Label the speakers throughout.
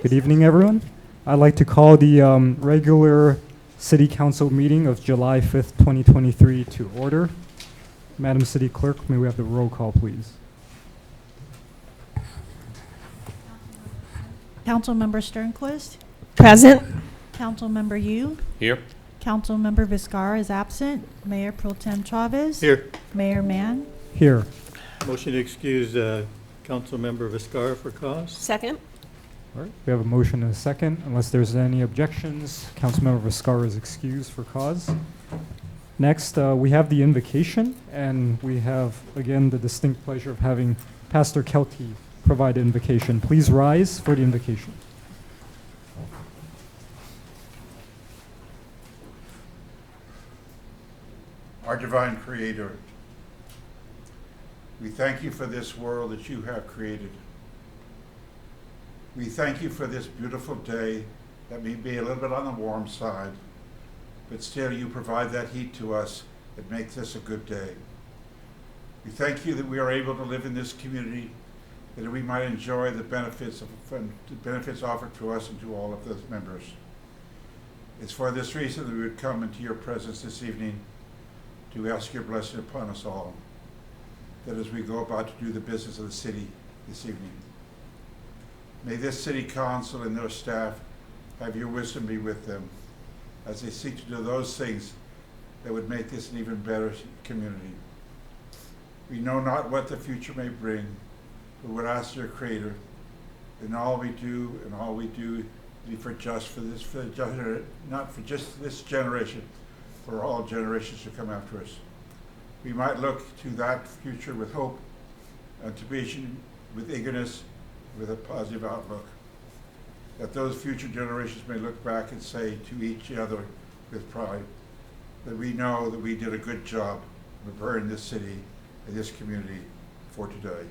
Speaker 1: Good evening, everyone. I'd like to call the regular City Council meeting of July 5th, 2023 to order. Madam City Clerk, may we have the roll call, please?
Speaker 2: Councilmember Sternquist.
Speaker 3: Present.
Speaker 2: Councilmember Yu.
Speaker 4: Here.
Speaker 2: Councilmember Vizcarra is absent. Mayor Pro Tem Chavez.
Speaker 5: Here.
Speaker 2: Mayor Mann.
Speaker 1: Here.
Speaker 5: Motion to excuse Councilmember Vizcarra for cause.
Speaker 3: Second.
Speaker 1: All right, we have a motion and a second. Unless there's any objections, Councilmember Vizcarra is excused for cause. Next, we have the invocation, and we have, again, the distinct pleasure of having Pastor Kelty provide the invocation. Please rise for the invocation.
Speaker 6: Our divine Creator, we thank you for this world that you have created. We thank you for this beautiful day that may be a little bit on the warm side, but still you provide that heat to us that makes this a good day. We thank you that we are able to live in this community, that we might enjoy the benefits offered to us and to all of those members. It's for this reason that we would come into your presence this evening to ask your blessing upon us all, that as we go about to do the business of the city this evening. May this city council and their staff have your wisdom be with them as they seek to do those things that would make this an even better community. We know not what the future may bring, but would ask your Creator, in all we do be for this, not for just this generation, for all generations to come after us. We might look to that future with hope, anticipation, with eagerness, with a positive outlook, that those future generations may look back and say to each other with pride that we know that we did a good job preparing this city and this community for today.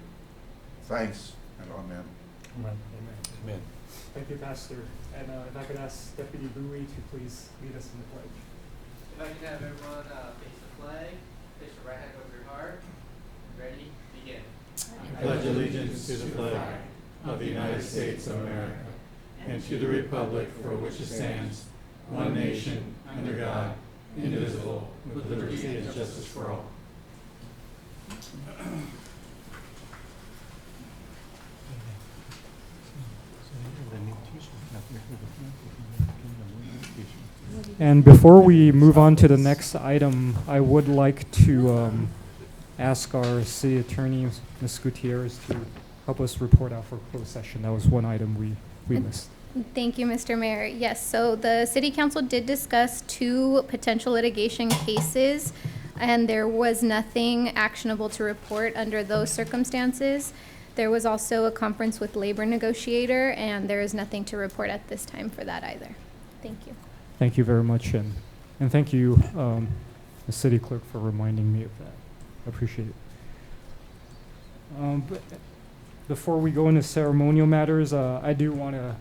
Speaker 6: Thanks and amen.
Speaker 1: Amen.
Speaker 4: Amen.
Speaker 1: Thank you, Pastor. And if I could ask Deputy Bowie to please lead us in the pledge.
Speaker 7: If I can have everyone face the flag, place your right hand over your heart. Ready? Begin.
Speaker 5: I pledge allegiance to the flag of the United States of America and to the republic for which it stands, one nation, under God, indivisible, with liberty and justice for all.
Speaker 1: And before we move on to the next item, I would like to ask our city attorney, Ms. Gutierrez, to help us report out for closed session. That was one item we missed.
Speaker 8: Thank you, Mr. Mayor. Yes, so the City Council did discuss 2 potential litigation cases, and there was nothing actionable to report under those circumstances. There was also a conference with labor negotiator, and there is nothing to report at this time for that either. Thank you.
Speaker 1: Thank you very much, and thank you, the city clerk, for reminding me of that. I appreciate it. But before we go into ceremonial matters, I do want to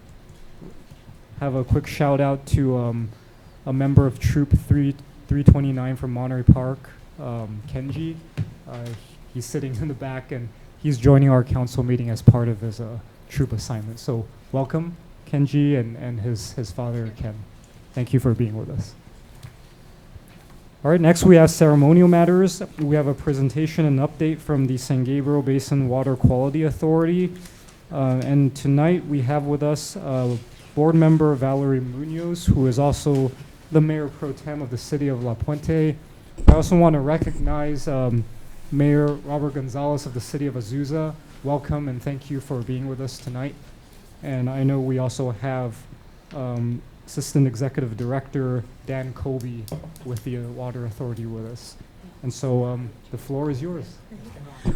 Speaker 1: have a quick shout out to a member of Troop 329 from Monterey Park, Kenji. He's sitting in the back, and he's joining our council meeting as part of his troop assignment. So welcome, Kenji, and his father, Ken. Thank you for being with us. All right, next we have ceremonial matters. We have a presentation and update from the San Gabriel Basin Water Quality Authority. And tonight we have with us board member Valerie MUNOZ, who is also the mayor pro tem of the city of La Puente. I also want to recognize Mayor Robert Gonzalez of the city of Azusa. Welcome and thank you for being with us tonight. And I know we also have Assistant Executive Director Dan Colby with the Water Authority with us. And so the floor is yours.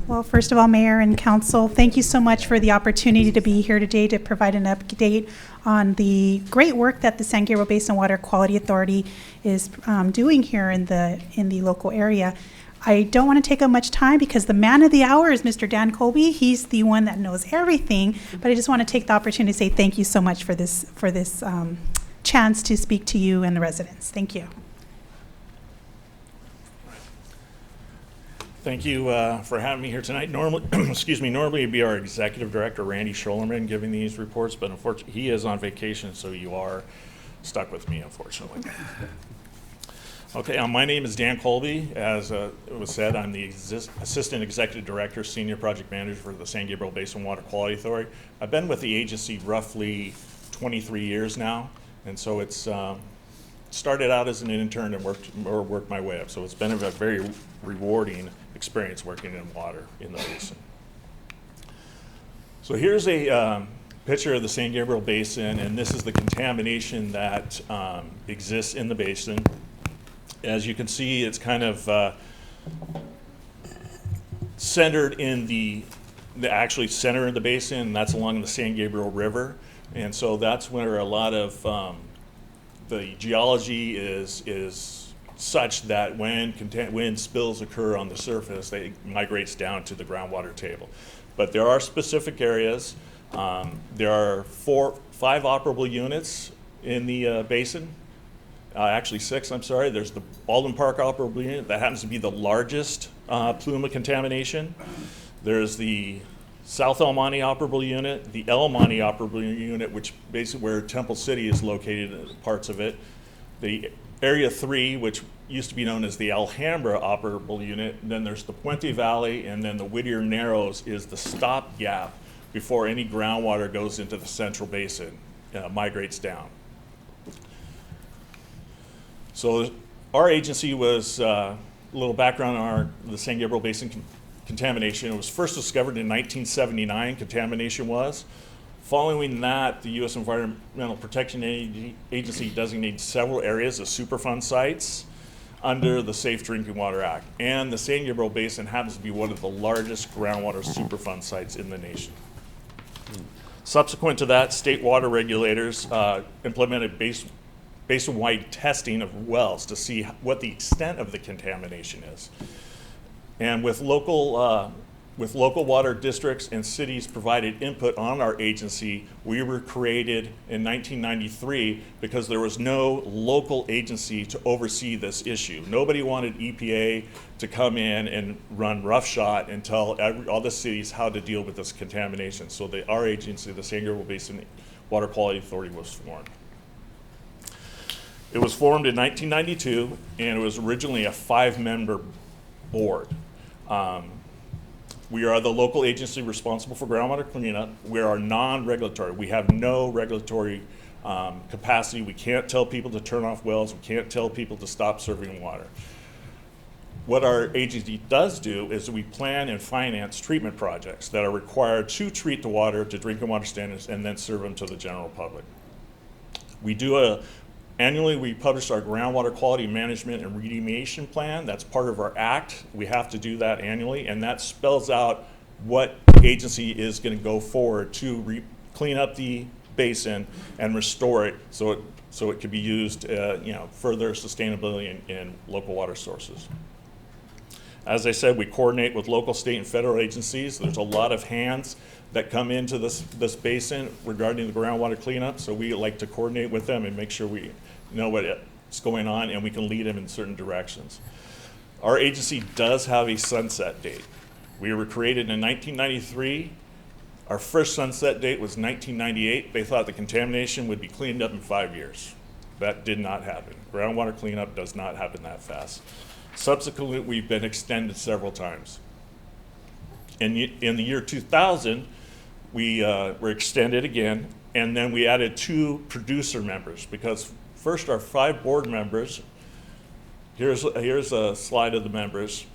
Speaker 9: Well, first of all, Mayor and Council, thank you so much for the opportunity to be here today to provide an update on the great work that the San Gabriel Basin Water Quality Authority is doing here in the local area. I don't want to take up much time because the man of the hour is Mr. Dan Colby. He's the one that knows everything, but I just want to take the opportunity to say thank you so much for this chance to speak to you and the residents. Thank you.
Speaker 3: Thank you for having me here tonight. Normally, excuse me, normally it'd be our executive director, Randy SCHOELLERMAN, giving these reports, but unfortunately, he is on vacation, so you are stuck with me, unfortunately. Okay, my name is Dan Colby. As it was said, I'm the Assistant Executive Director, Senior Project Manager for the San Gabriel Basin Water Quality Authority. I've been with the agency roughly 23 years now, and so it's started out as an intern and worked my way up. So it's been a very rewarding experience working in water in the basin. So here's a picture of the San Gabriel Basin, and this is the contamination that exists in the basin. As you can see, it's kind of centered in the actually center of the basin, and that's along the San Gabriel River. And so that's where a lot of the geology is such that when spills occur on the surface, they migrates down to the groundwater table. But there are specific areas. There are 5 operable units in the basin. Actually 6, I'm sorry. There's the Baldwin Park operable unit. That happens to be the largest plume of contamination. There's the South El Monte operable unit, the El Monte operable unit, which basically where Temple City is located, parts of it. The Area 3, which used to be known as the Alhambra operable unit. And then there's the Puente Valley, and then the Whittier Narrows is the stopgap before any groundwater goes into the central basin, migrates down. So our agency was, a little background on the San Gabriel Basin contamination. It was first discovered in 1979, contamination was. Following that, the U.S. Environmental Protection Agency designated several areas as Superfund sites under the Safe Drinking Water Act. And the San Gabriel Basin happens to be one of the largest groundwater Superfund sites in the nation. Subsequent to that, state water regulators implemented basin-wide testing of wells to see what the extent of the contamination is. And with local water districts and cities provided input on our agency, we were created in 1993 because there was no local agency to oversee this issue. Nobody wanted EPA to come in and run roughshod and tell all the cities how to deal with this contamination. So our agency, the San Gabriel Basin Water Quality Authority, was formed. It was formed in 1992, and it was originally a 5-member board. We are the local agency responsible for groundwater cleanup. We are non-regulatory. We have no regulatory capacity. We can't tell people to turn off wells. We can't tell people to stop serving water. What our agency does do is we plan and finance treatment projects that are required to treat the water to drinking water standards and then serve them to the general public. We do annually, we publish our groundwater quality management and remediation plan. That's part of our act. We have to do that annually, and that spells out what agency is going to go forward to clean up the basin and restore it so it can be used, further sustainability in local water sources. As I said, we coordinate with local, state, and federal agencies. There's a lot of hands that come into this basin regarding the groundwater cleanup, so we like to coordinate with them and make sure we know what's going on and we can lead them in certain directions. Our agency does have a sunset date. We were created in 1993. Our first sunset date was 1998. They thought the contamination would be cleaned up in 5 years. That did not happen. Groundwater cleanup does not happen that fast. Subsequently, we've been extended several times. In the year 2000, we were extended again, and then we added 2 producer members because first our 5 board members, here's a slide of the members.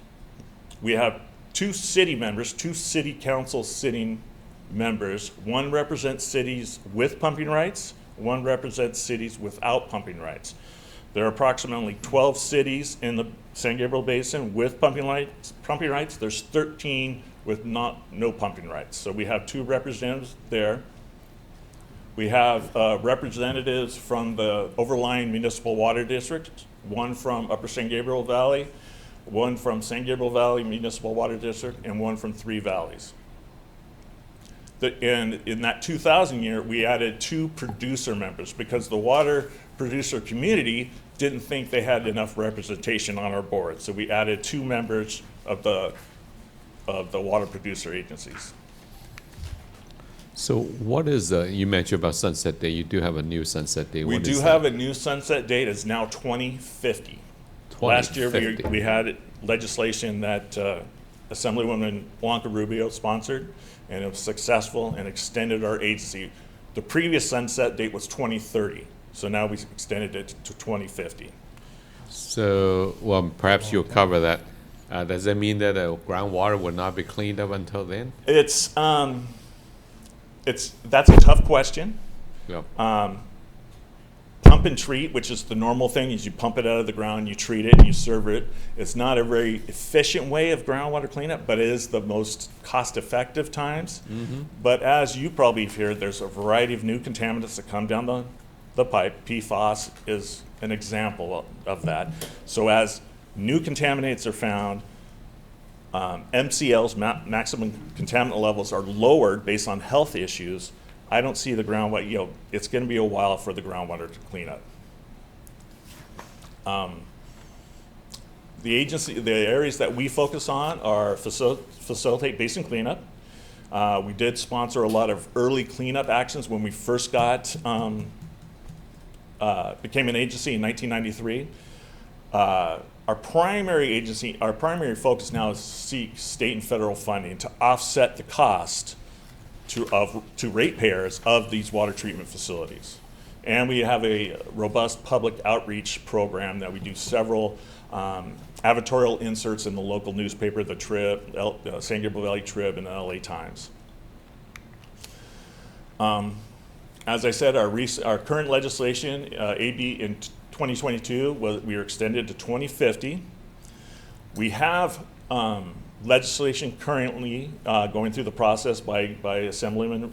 Speaker 3: We have 2 city members, 2 city council sitting members. One represents cities with pumping rights, one represents cities without pumping rights. There are approximately 12 cities in the San Gabriel Basin with pumping rights. There's 13 with no pumping rights. So we have 2 representatives there. We have representatives from the overlying municipal water districts, one from Upper San Gabriel Valley, one from San Gabriel Valley Municipal Water District, and one from 3 valleys. And in that 2000 year, we added 2 producer members because the water producer community didn't think they had enough representation on our board, so we added 2 members of the water producer agencies.
Speaker 4: So what is, you mentioned about sunset date, you do have a new sunset date.
Speaker 3: We
Speaker 4: What
Speaker 3: do
Speaker 4: is
Speaker 3: have
Speaker 4: that?
Speaker 3: a new sunset date. It's now 2050. Last year,
Speaker 4: 2050.
Speaker 3: we had legislation that Assemblywoman Blanca Rubio sponsored, and it was successful and extended our agency. The previous sunset date was 2030, so now we extended it to 2050.
Speaker 4: So, well, perhaps you'll cover that. Does that mean that groundwater will not be cleaned up until then?
Speaker 3: That's a tough question.
Speaker 4: Yeah.
Speaker 3: Pump and treat, which is the normal thing, is you pump it out of the ground, you treat it, and you serve it. It's not a very efficient way of groundwater cleanup, but it is the most cost-effective times. But as you probably have heard, there's a variety of new contaminants that come down the pipe. PFAS is an example of that. So as new contaminants are found, MCLs, maximum contaminant levels, are lowered based on health issues. I don't see the groundwater, it's going to be a while for the groundwater to clean up. The areas that we focus on are facilitate basin cleanup. We did sponsor a lot of early cleanup actions when we first became an agency in 1993. Our primary focus now is to seek state and federal funding to offset the cost to ratepayers of these water treatment facilities. And we have a robust public outreach program that we do several advertorial inserts in the local newspaper, the Trib, San Gabriel Valley Trib, and the LA Times. As I said, our current legislation, AB in 2022, we were extended to 2050. We have legislation currently going through the process by Assemblywoman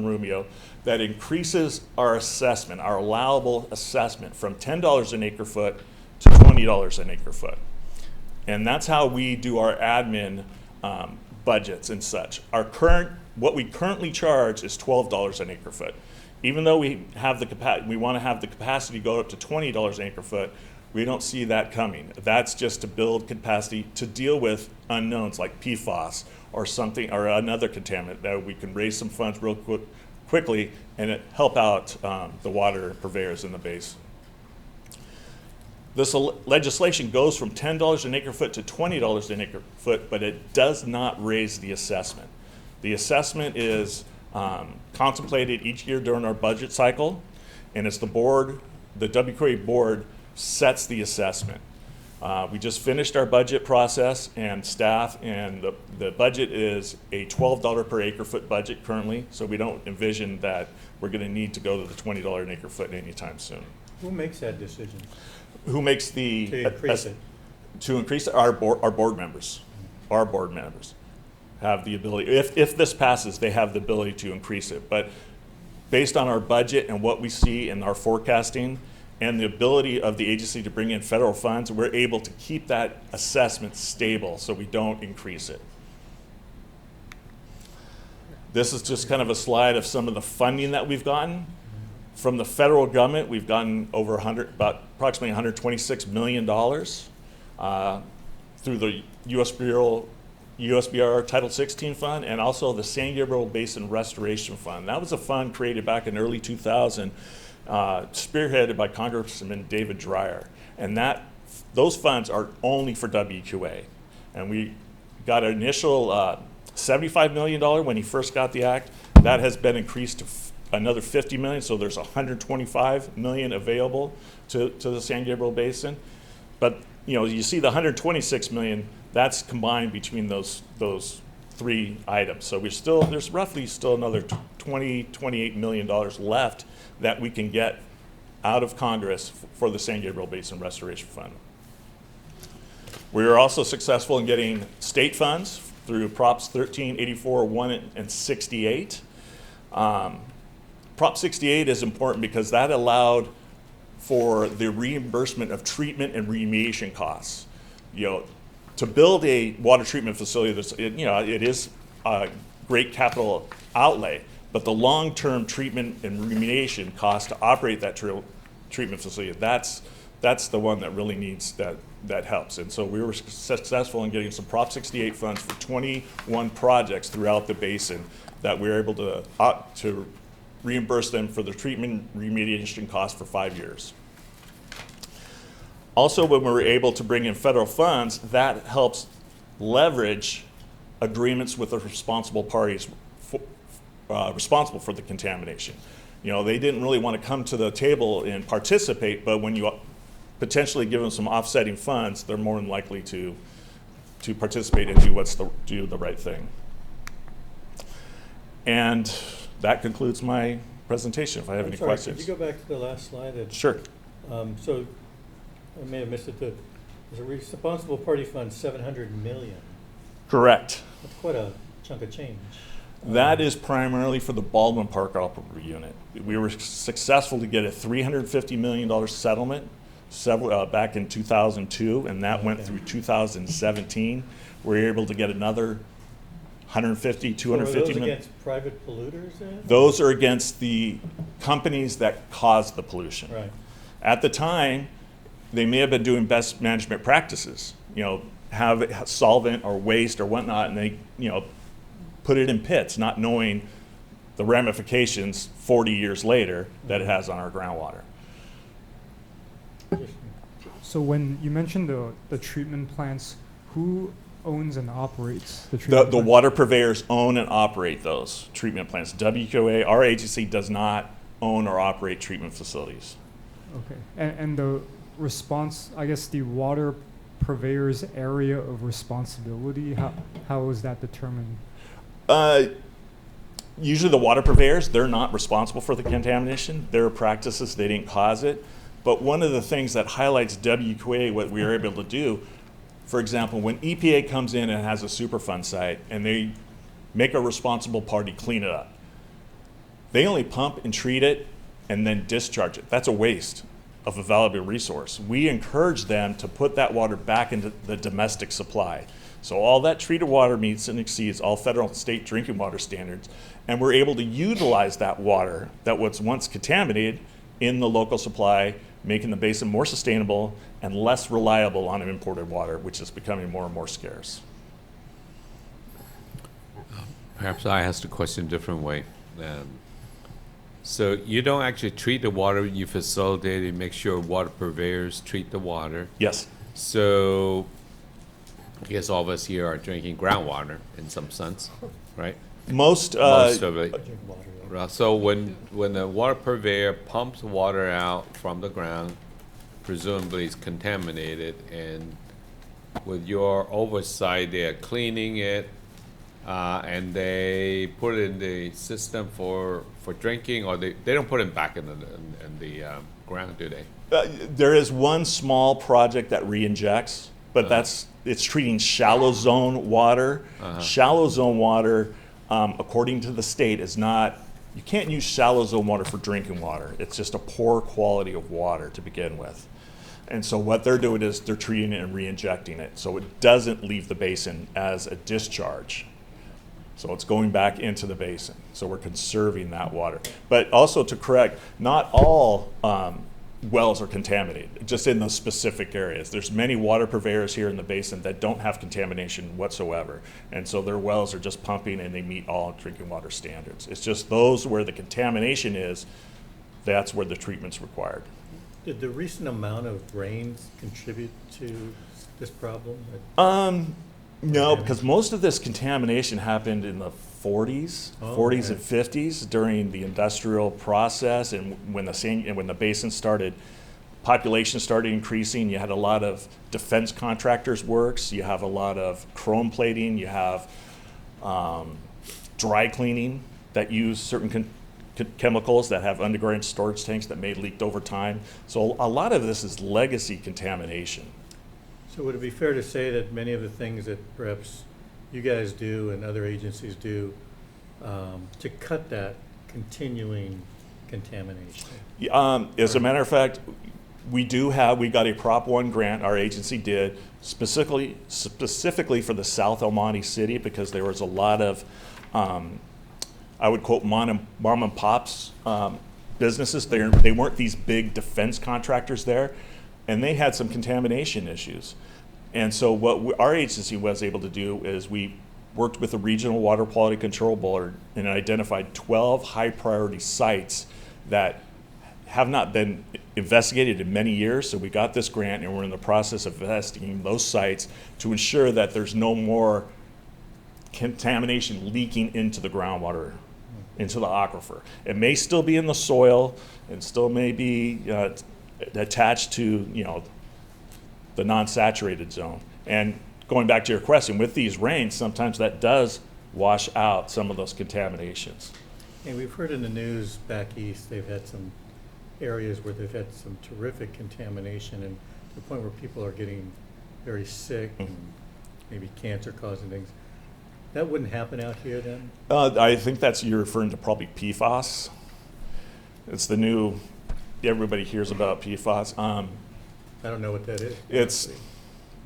Speaker 3: Rubio that increases our assessment, our allowable assessment, from $10 an acre foot to $20 an acre foot. And that's how we do our admin budgets and such. What we currently charge is $12 an acre foot. Even though we want to have the capacity go up to $20 an acre foot, we don't see that coming. That's just to build capacity to deal with unknowns like PFAS or something, or another contaminant that we can raise some funds real quickly and help out the water purveyors in the basin. This legislation goes from $10 an acre foot to $20 an acre foot, but it does not raise the assessment. The assessment is contemplated each year during our budget cycle, and it's the WQA board sets the assessment. We just finished our budget process and staff, and the budget is a $12 per acre foot budget currently, so we don't envision that we're going to need to go to the $20 an acre foot anytime soon.
Speaker 5: Who makes that decision?
Speaker 3: Who makes
Speaker 5: To increase it?
Speaker 3: To increase it, our board members. Our board members have the ability, if this passes, they have the ability to increase it. But based on our budget and what we see in our forecasting and the ability of the agency to bring in federal funds, we're able to keep that assessment stable so we don't increase it. This is just kind of a slide of some of the funding that we've gotten. From the federal government, we've gotten over approximately $126 million through the USBR Title 16 fund, and also the San Gabriel Basin Restoration Fund. That was a fund created back in early 2000, spearheaded by Congressman David Dreyer. And those funds are only for WQA. And we got an initial $75 million when he first got the act. That has been increased to another $50 million, so there's $125 million available to the San Gabriel Basin. But you see the $126 million, that's combined between those three items. So there's roughly still another $28 million left that we can get out of Congress for the San Gabriel Basin Restoration Fund. We were also successful in getting state funds through Props 13, 84, 1, and 68. Prop 68 is important because that allowed for the reimbursement of treatment and remediation costs. To build a water treatment facility, it is a great capital outlay, but the long-term treatment and remediation cost to operate that treatment facility. That's the one that really needs that helps. And so we were successful in getting some Prop 68 funds for 21 projects throughout the basin that we were able to reimburse them for the treatment remediation costs for 5 years. Also, when we were able to bring in federal funds, that helps leverage agreements with the responsible parties responsible for the contamination. You know, they didn't really want to come to the table and participate, but when you potentially give them some offsetting funds, they're more than likely to participate and do the right thing. And that concludes my presentation. If I have any questions.
Speaker 5: Could you go back to the last slide?
Speaker 3: Sure.
Speaker 5: So I may have missed it. There's a responsible party fund, 700 million.
Speaker 3: Correct.
Speaker 5: That's quite a chunk of change.
Speaker 3: That is primarily for the Baldwin Park Operator Unit. We were successful to get a $350 million settlement back in 2002, and that went through 2017. We were able to get another 150, 250
Speaker 5: So are those
Speaker 3: million.
Speaker 5: against private polluters then?
Speaker 3: Those are against the companies that caused the pollution.
Speaker 5: Right.
Speaker 3: At the time, they may have been doing best management practices, you know, have solvent or waste or whatnot, and they, you know, put it in pits, not knowing the ramifications 40 years later that it has on our groundwater.
Speaker 1: So when you mentioned the treatment plants, who owns and operates the treatment
Speaker 3: The
Speaker 1: plants?
Speaker 3: water purveyors own and operate those treatment plants. WQA, our agency, does not own or operate treatment facilities.
Speaker 1: Okay, and the response, I guess the water purveyor's area of responsibility, how is that determined?
Speaker 3: Usually the water purveyors, they're not responsible for the contamination. Their practices, they didn't cause it. But one of the things that highlights WQA, what we were able to do, for example, when EPA comes in and has a Superfund site and they make a responsible party clean it up, they only pump and treat it and then discharge it. That's a waste of a valuable resource. We encourage them to put that water back into the domestic supply. So all that treated water meets and exceeds all federal and state drinking water standards, and we're able to utilize that water that was once contaminated in the local supply, making the basin more sustainable and less reliable on imported water, which is becoming more and more scarce.
Speaker 4: Perhaps I asked the question a different way. So you don't actually treat the water, you facilitate and make sure water purveyors treat the water.
Speaker 3: Yes.
Speaker 4: So I guess all of us here are drinking groundwater in some sense, right?
Speaker 3: Most
Speaker 4: of it.
Speaker 5: Drink water, yeah.
Speaker 4: So when the water purveyor pumps water out from the ground, presumably it's contaminated, and with your oversight, they're cleaning it, and they put it in the system for drinking, or they don't put it back in the ground, do they?
Speaker 3: there is one small project that re-injects, but it's treating shallow zone water. Shallow zone water, according to the state, is not, you can't use shallow zone water for drinking water. It's just a poor quality of water to begin with. And so what they're doing is they're treating it and re-injecting it, so it doesn't leave the basin as a discharge. So it's going back into the basin. So we're conserving that water. But also to correct, not all wells are contaminated, just in those specific areas. There's many water purveyors here in the basin that don't have contamination whatsoever. And so their wells are just pumping and they meet all drinking water standards. It's just those where the contamination is, that's where the treatment's required.
Speaker 5: Did the recent amount of rains contribute to this problem?
Speaker 3: No, because most of this contamination happened in the 40s,
Speaker 5: okay.
Speaker 3: and 50s during the industrial process, and when the basin started, population started increasing. You had a lot of defense contractors' works. You have a lot of chrome plating. You have dry cleaning that use certain chemicals that have underground storage tanks that may have leaked over time. So a lot of this is legacy contamination.
Speaker 5: So would it be fair to say that many of the things that perhaps you guys do and other agencies do to cut that continuing contamination?
Speaker 3: As a matter of fact, we got a Prop 1 grant, our agency did, specifically for the South El Monte City, because there was a lot of, I would quote, mom and pops businesses. They weren't these big defense contractors there, and they had some contamination issues. And so what our agency was able to do is we worked with the Regional Water Quality Control Board and identified 12 high priority sites that have not been investigated in many years. So we got this grant and we're in the process of investigating those sites to ensure that there's no more contamination leaking into the groundwater, into the aquifer. It may still be in the soil and still may be attached to, the non-saturated zone. And going back to your question, with these rains, sometimes that does wash out some of those contaminations.
Speaker 5: And we've heard in the news back east, they've had some areas where they've had some terrific contamination, and to the point where people are getting very sick and maybe cancer causing things. That wouldn't happen out here then?
Speaker 3: I think you're referring to probably PFAS. It's the new, everybody hears about PFAS.
Speaker 5: I don't know what that is.
Speaker 3: It's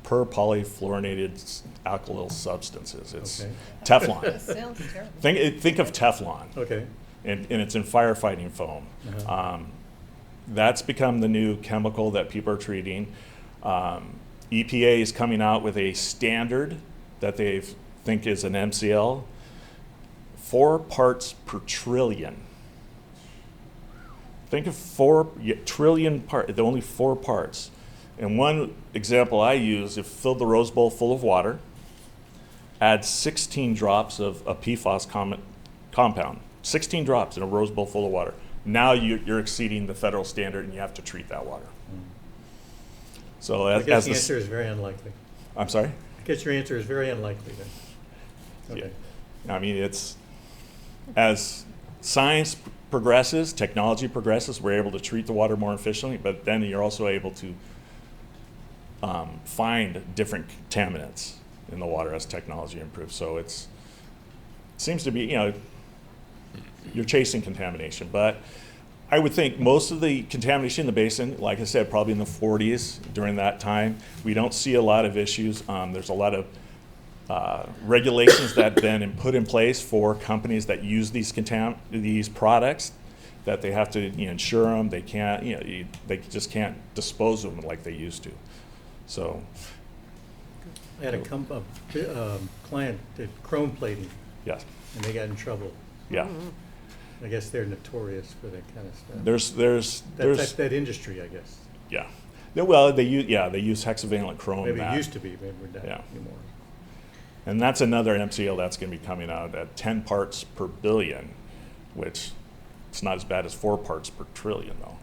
Speaker 3: perpolyfluorinated alkyl substances. It's
Speaker 5: Okay.
Speaker 3: Teflon.
Speaker 10: Sounds terrible.
Speaker 3: Think of Teflon,
Speaker 5: Okay.
Speaker 3: and it's in firefighting foam.
Speaker 5: Uh-huh.
Speaker 3: That's become the new chemical that people are treating. EPA is coming out with a standard that they think is an MCL, 4 parts per trillion. Think of 4 trillion parts, only 4 parts. And one example I use, if fill the Rose Bowl full of water, add 16 drops of a PFAS compound, 16 drops in a Rose Bowl full of water. Now you're exceeding the federal standard and you have to treat that water. So
Speaker 5: I
Speaker 3: as
Speaker 5: guess the answer is very unlikely.
Speaker 3: I'm sorry?
Speaker 5: I guess your answer is very unlikely then. Okay.
Speaker 3: Yeah. I mean, it's, as science progresses, technology progresses, we're able to treat the water more efficiently, but then you're also able to find different contaminants in the water as technology improves. So it seems to be, you're chasing contamination, but I would think most of the contamination in the basin, like I said, probably in the 40s during that time. We don't see a lot of issues. There's a lot of regulations that have been put in place for companies that use these products, that they have to insure them. They can't, they just can't dispose of them like they used to. So
Speaker 5: I had a client did chrome plating,
Speaker 3: yes,
Speaker 5: and they got in trouble.
Speaker 3: yeah.
Speaker 5: I guess they're notorious for that kind of stuff.
Speaker 3: There's
Speaker 5: That industry, I guess.
Speaker 3: yeah. Well, they use hexavalent chrome.
Speaker 5: Maybe
Speaker 3: mat.
Speaker 5: it used to be, maybe we're not
Speaker 3: Yeah.
Speaker 5: anymore.
Speaker 3: And that's another MCL that's going to be coming out at 10 parts per billion, which it's not as bad as 4 parts per trillion, though.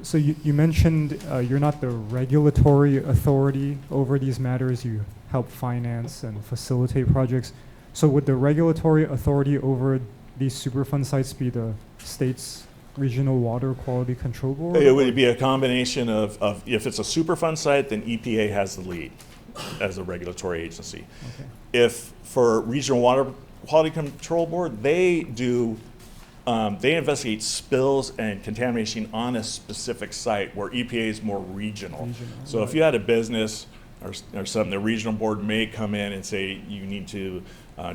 Speaker 1: So you mentioned you're not the regulatory authority over these matters. You help finance and facilitate projects. So would the regulatory authority over these Superfund sites be the state's Regional Water Quality Control Board?
Speaker 3: It would be a combination of if it's a Superfund site, then EPA has the lead as a regulatory agency.
Speaker 1: Okay.
Speaker 3: If for Regional Water Quality Control Board, they investigate spills and contamination on a specific site where EPA is more regional. So if you had a business or something, the regional board may come in and say you need to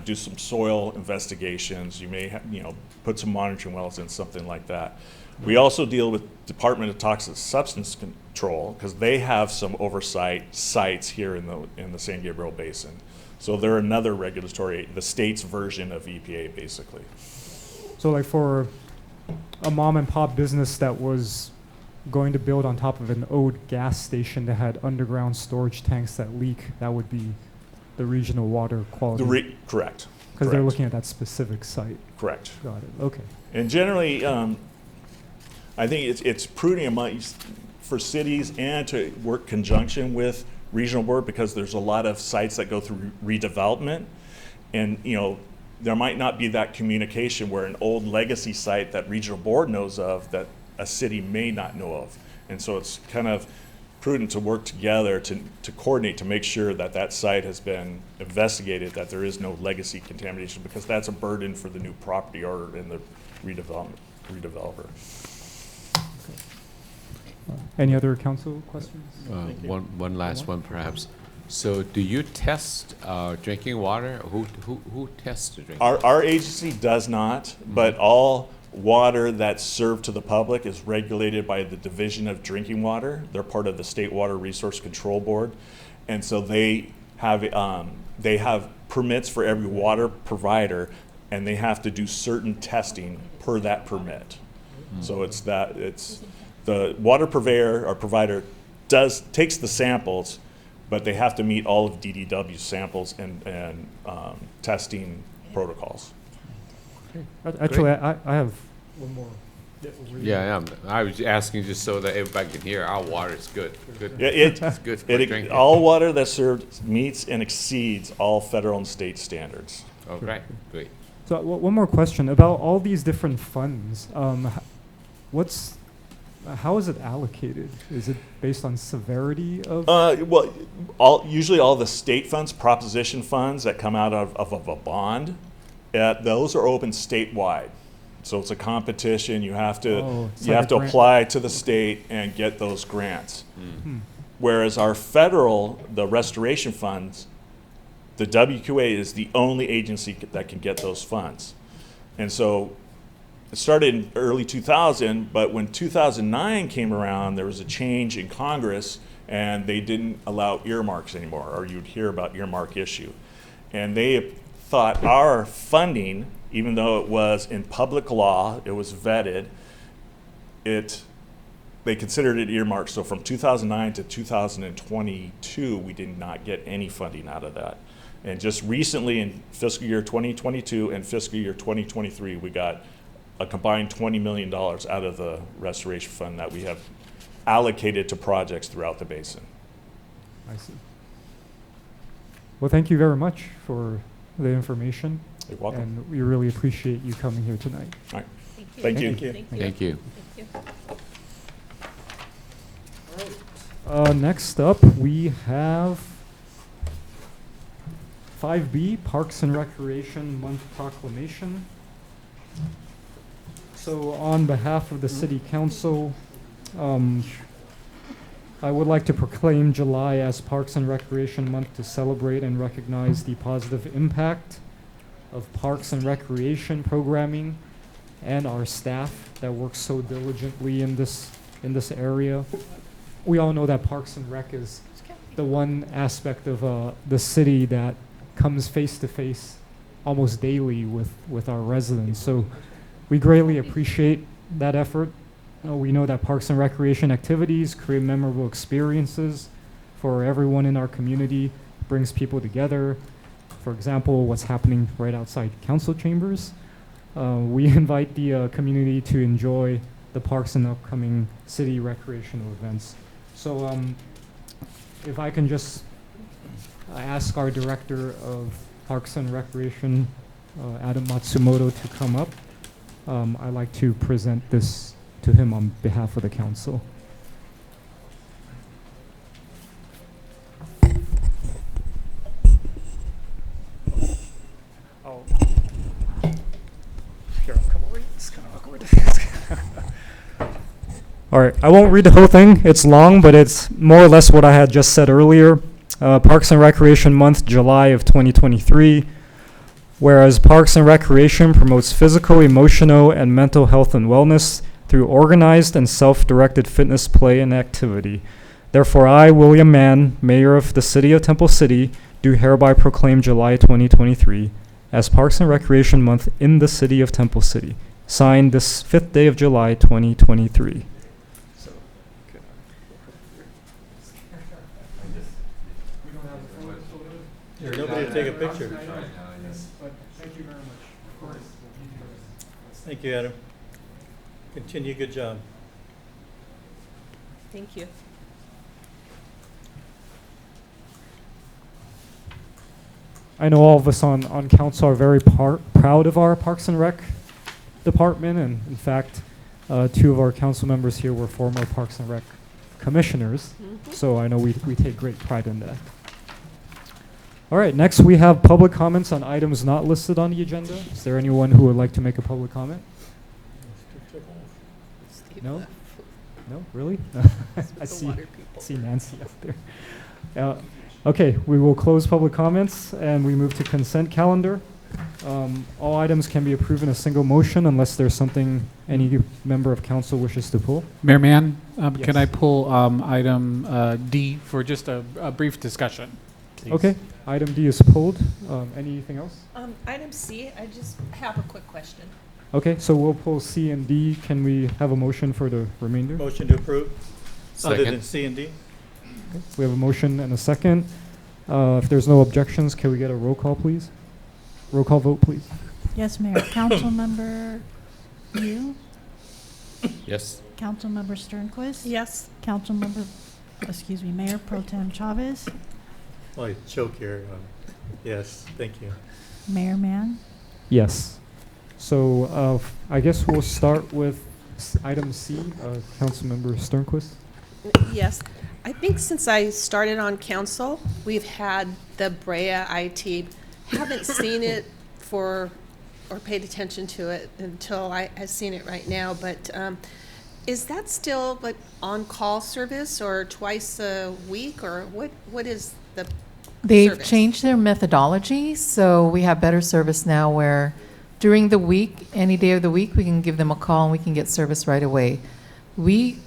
Speaker 3: do some soil investigations. You may put some monitoring wells in, something like that. We also deal with Department of Toxic Substance Control because they have some oversight sites here in the San Gabriel Basin. So they're another regulatory, the state's version of EPA, basically.
Speaker 1: So like for a mom and pop business that was going to build on top of an old gas station that had underground storage tanks that leak, that would be the Regional Water Quality.
Speaker 3: Correct.
Speaker 1: Because they're looking at that specific site.
Speaker 3: Correct.
Speaker 1: Got it. Okay.
Speaker 3: And generally, I think it's prudent for cities and to work conjunction with regional board because there's a lot of sites that go through redevelopment, and there might not be that communication where an old legacy site that regional board knows of that a city may not know of, and so it's kind of prudent to work together to coordinate to make sure that that site has been investigated, that there is no legacy contamination, because that's a burden for the new property owner and the redeveloper.
Speaker 1: Any other council questions?
Speaker 4: One last one, perhaps. So, do you test drinking water? Who tests the drinking water?
Speaker 3: Our agency does not, but all water that's served to the public is regulated by the Division of Drinking Water. They're part of the State Water Resource Control Board. And so they have permits for every water provider, and they have to do certain testing per that permit. So it's the water purveyor or provider takes the samples, but they have to meet all of DDW's samples and testing protocols.
Speaker 1: Actually, I have one more.
Speaker 4: Yeah, I was asking just so that everybody can hear our water is good. Good.
Speaker 3: Yeah,
Speaker 4: It's good for drinking.
Speaker 3: all water that's served meets and exceeds all federal and state standards.
Speaker 4: Okay, great.
Speaker 1: So one more question about all these different funds. How is it allocated? Is it based on severity of?
Speaker 3: Well, usually all the state funds, proposition funds that come out of a bond, those are open statewide. So it's a competition. You have to
Speaker 1: grant.
Speaker 3: apply to the state and get those grants. Whereas our federal, the restoration funds, the WQA is the only agency that can get those funds. And so it started in early 2000, but when 2009 came around, there was a change in Congress, and they didn't allow earmarks anymore, or you'd hear about earmark issue. And they thought our funding, even though it was in public law, it was vetted, they considered it earmarked. So from 2009 to 2022, we did not get any funding out of that. And just recently in fiscal year 2022 and fiscal year 2023, we got a combined $20 million out of the restoration fund that we have allocated to projects throughout the basin.
Speaker 1: I see. Well, thank you very much for the information.
Speaker 3: You're welcome.
Speaker 1: And we really appreciate you coming here tonight.
Speaker 3: All right. Thank you.
Speaker 4: Thank you.
Speaker 1: Next up, we have 5B, Parks and Recreation Month Proclamation. So on behalf of the City Council, I would like to proclaim July as Parks and Recreation Month to celebrate and recognize the positive impact of parks and recreation programming and our staff that works so diligently in this area. We all know that Parks and Rec is the one aspect of the city that comes face to face almost daily with our residents. So we greatly appreciate that effort. We know that Parks and Recreation activities create memorable experiences for everyone in our community, brings people together. For example, what's happening right outside council chambers. We invite the community to enjoy the parks and upcoming city recreational events. So if I can just ask our Director of Parks and Recreation, Adam Matsumoto, to come up. I'd like to present this to him on behalf of the council. Here, I'll come over. It's kind of awkward. All right, I won't read the whole thing. It's long, but it's more or less what I had just said earlier. Parks and Recreation Month, July of 2023. Whereas Parks and Recreation promotes physical, emotional, and mental health and wellness through organized and self-directed fitness, play, and activity. Therefore, I, William Mann, Mayor of the City of Temple City, do hereby proclaim July 2023 as Parks and Recreation Month in the City of Temple City. Signed this 5th day of July 2023.
Speaker 5: There's nobody to take a picture.
Speaker 1: But thank you very much. Of course.
Speaker 5: Thank you, Adam. Continue, good job.
Speaker 10: Thank you.
Speaker 1: I know all of us on council are very proud of our Parks and Rec department, and in fact, 2 of our council members here were former Parks and Rec commissioners, so I know we take great pride in that. All right, next we have public comments on items not listed on the agenda. Is there anyone who would like to make a public comment? No? No, really? I see Nancy out there. Okay, we will close public comments and we move to consent calendar. All items can be approved in a single motion unless there's something any member of council wishes to pull.
Speaker 5: Mayor Mann, can
Speaker 1: Yes.
Speaker 5: I pull item D for just a brief discussion? please?
Speaker 1: Okay, item D is pulled. Anything else?
Speaker 10: Item C, I just have a quick question.
Speaker 1: Okay, so we'll pull C and D. Can we have a motion for the remainder?
Speaker 5: Motion to approve,
Speaker 4: other than
Speaker 5: C and D?
Speaker 1: Okay, we have a motion and a second. If there's no objections, can we get a roll call, please? Roll call vote, please.
Speaker 2: Yes, Mayor. Councilmember Yu,
Speaker 4: Yes.
Speaker 2: Councilmember Sternquist.
Speaker 10: Yes.
Speaker 2: Councilmember, excuse me, Mayor Pro Tem Chavez,
Speaker 5: Oh, I choke here. Yes, thank you.
Speaker 2: Mayor Mann.
Speaker 1: Yes. So I guess we'll start with item C, Councilmember Sternquist.
Speaker 10: Yes. I think since I started on council, we've had the Brea IT. Haven't seen it or paid attention to it until I've seen it right now. But is that still like on-call service or twice a week, or what is the
Speaker 11: They've
Speaker 10: service?
Speaker 11: changed their methodology, so we have better service now where during the week, any day of the week, we can give them a call and we can get service right away. We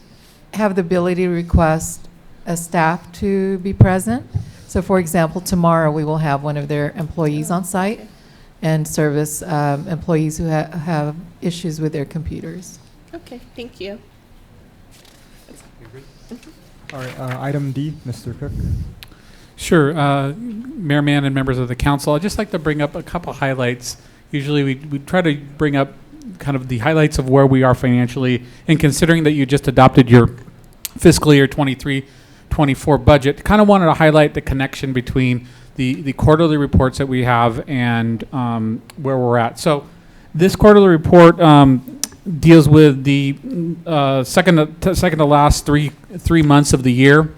Speaker 11: have the ability to request a staff to be present. So for example, tomorrow we will have one of their employees on site and service employees who have issues with their computers.
Speaker 10: Okay, thank you.
Speaker 1: All right, item D, Mr. Cook.
Speaker 5: Sure, Mayor Mann and members of the council, I'd just like to bring up a couple highlights. Usually we try to bring up kind of the highlights of where we are financially, and considering that you just adopted your fiscal year 23-24 budget, kind of wanted to highlight the connection between the quarterly reports that we have and where we're at. So this quarterly report deals with the second to last three months of the year.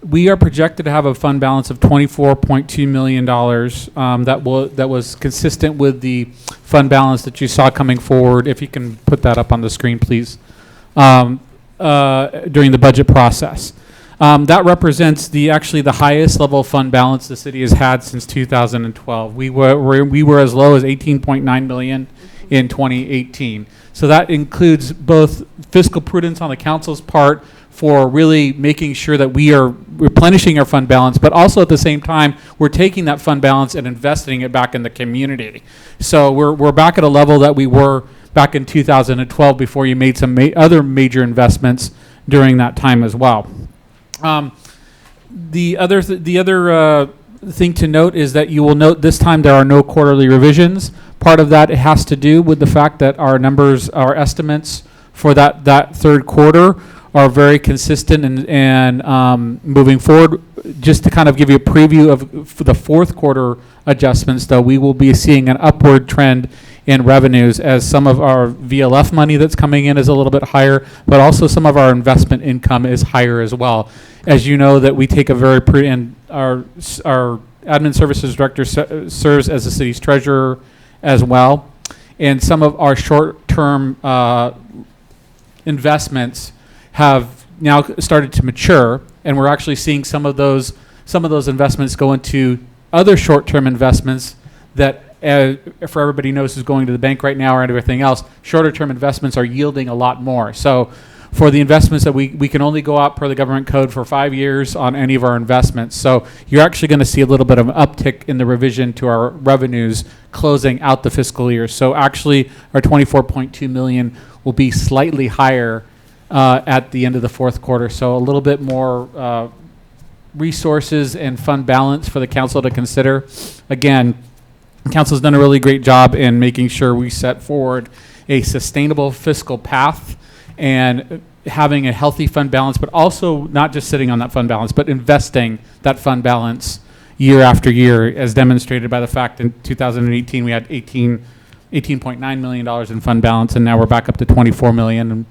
Speaker 5: We are projected to have a fund balance of $24.2 million. That was consistent with the fund balance that you saw coming forward. If you can put that up on the screen, please. During the budget process, that represents actually the highest level of fund balance the city has had since 2012. We were as low as 18.9 million in 2018. So that includes both fiscal prudence on the council's part for really making sure that we are replenishing our fund balance, but also at the same time, we're taking that fund balance and investing it back in the community. So we're back at a level that we were back in 2012 before you made some other major investments during that time as well. The other thing to note is that you will note this time there are no quarterly revisions. Part of that has to do with the fact that our numbers, our estimates for that third quarter are very consistent and moving forward. Just to kind of give you a preview of for the fourth quarter adjustments, though, we will be seeing an upward trend in revenues as some of our VLF money that's coming in is a little bit higher, but also some of our investment income is higher as well. As you know, that we take a very and our admin services director serves as the city's treasurer as well, and some of our short-term investments have now started to mature, and we're actually seeing some of those investments go into other short-term investments that, for everybody knows who's going to the bank right now or everything else, shorter-term investments are yielding a lot more. So for the investments that we can only go out per the government code for 5 years on any of our investments. So you're actually going to see a little bit of an uptick in the revision to our revenues closing out the fiscal year. So actually our 24.2 million will be slightly higher at the end of the fourth quarter. So a little bit more resources and fund balance for the council to consider. Again, the council's done a really great job in making sure we set forward a sustainable fiscal path and having a healthy fund balance, but also not just sitting on that fund balance, but investing that fund balance year after year, as demonstrated by the fact in 2018 we had $18.9 million in fund balance, and now we're back up to 24 million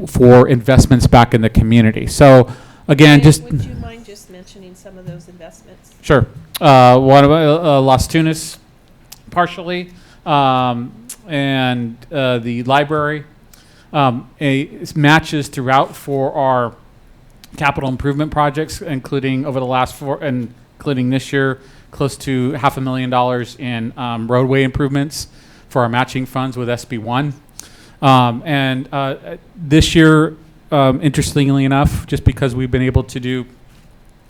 Speaker 5: for investments back in the community. So again,
Speaker 10: Would you mind just mentioning some of those investments?
Speaker 5: Sure. One of Las Tunas, partially, and the library. Matches throughout for our capital improvement projects, including over the last including this year,
Speaker 12: close to $500,000 in roadway improvements for our matching funds with SB1. This year, interestingly enough, just because we've been able to do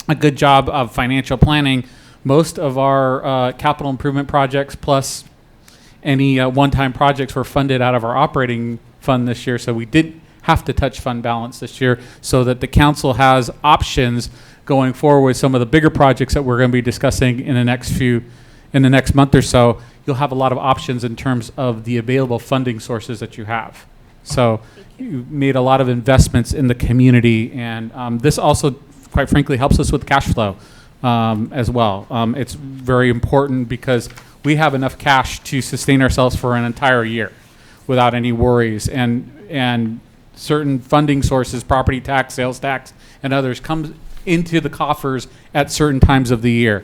Speaker 12: a good job of financial planning, most of our capital improvement projects plus any one-time projects were funded out of our operating fund this year, so we didn't have to touch fund balance this year, so that the council has options going forward with some of the bigger projects that we're going to be discussing in the next month or so. You'll have a lot of options in terms of the available funding sources that you have. So you made a lot of investments in the community, and this also, quite frankly, helps us with cash flow as well. It's very important because we have enough cash to sustain ourselves for an entire year without any worries, and certain funding sources, property tax, sales tax, and others, come into the coffers at certain times of the year.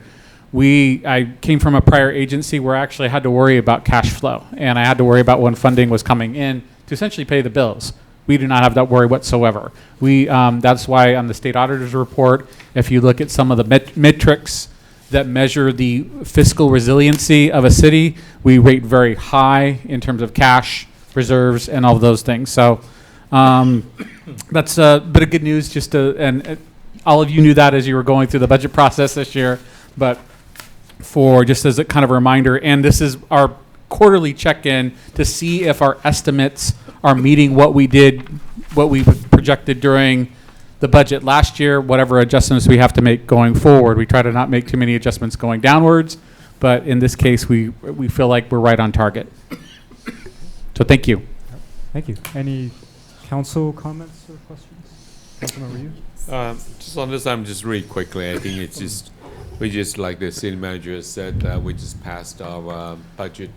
Speaker 12: I came from a prior agency where I actually had to worry about cash flow, and I had to worry about when funding was coming in to essentially pay the bills. We do not have that worry whatsoever. That's why on the state auditor's report, if you look at some of the metrics that measure the fiscal resiliency of a city, we rate very high in terms of cash reserves and all of those things. So that's a bit of good news. All of you knew that as you were going through the budget process this year, but just as a kind of a reminder, and this is our quarterly check-in to see if our estimates are meeting what we projected during the budget last year, whatever adjustments we have to make going forward. We try to not make too many adjustments going downwards, but in this case, we feel like we're right on target. So thank you.
Speaker 1: Thank you. Any council comments or questions? Councilmember you?
Speaker 4: Just on this, just really quickly, I think it's just like the city manager has said, we just passed our budget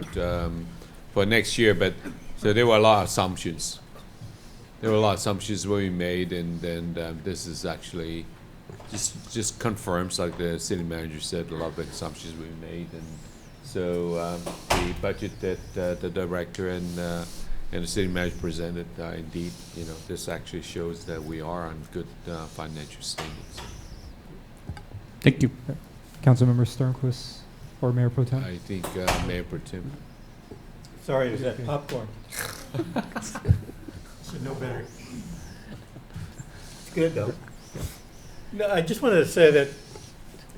Speaker 4: for next year, but so there were a lot of assumptions. There were a lot of assumptions we made, and then this is actually just confirms, like the city manager said, a lot of the assumptions we made, and so the budget that the director and the city manager presented, indeed, this actually shows that we are on good financial standings.
Speaker 12: Thank you.
Speaker 1: Councilmember Sternquist or Mayor Pro Tem?
Speaker 4: I think Mayor Pro Tem.
Speaker 5: Sorry, it was that popcorn. Should know better. It's good, though. No, I just wanted to say that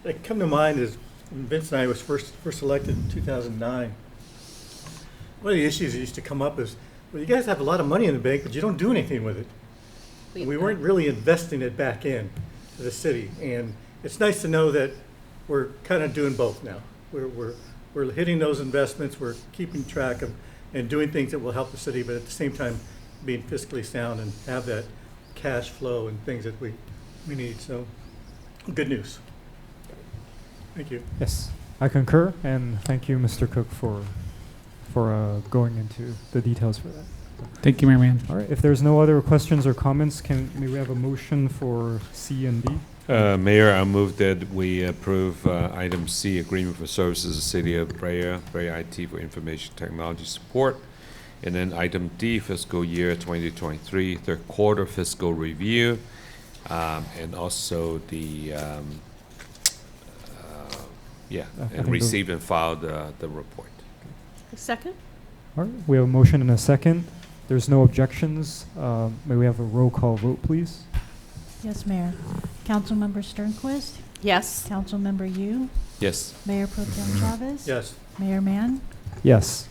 Speaker 5: what come to mind is when Vince and I was first elected in 2009. One of the issues that used to come up is, well, you guys have a lot of money in the bank, but you don't do anything with it. And we weren't really investing it back in to the city. And it's nice to know that we're kind of doing both now. We're hitting those investments, we're keeping track of and doing things that will help the city, but at the same time being fiscally sound and have that cash flow and things that we need. So good news. Thank you.
Speaker 1: Yes, I concur, and thank you, Mr. Cook, for going into the details for that.
Speaker 12: Thank you, Mayor Mann.
Speaker 1: All right, if there's no other questions or comments, may we have a motion for C and D?
Speaker 4: Mayor, I move that we approve item C, agreement for services of the City of Brea IT for information technology support. And then item D, fiscal year 2023, third quarter fiscal review. And also the, and receive and file the report.
Speaker 10: Second?
Speaker 1: All right, we have a motion and a second. There's no objections. May we have a roll call vote, please?
Speaker 2: Yes, Mayor. Councilmember Sternquist?
Speaker 10: Yes.
Speaker 2: Councilmember Yu?
Speaker 4: Yes.
Speaker 2: Mayor Pro Tem Chavez?
Speaker 5: Yes.
Speaker 2: Mayor Mann?
Speaker 1: Yes.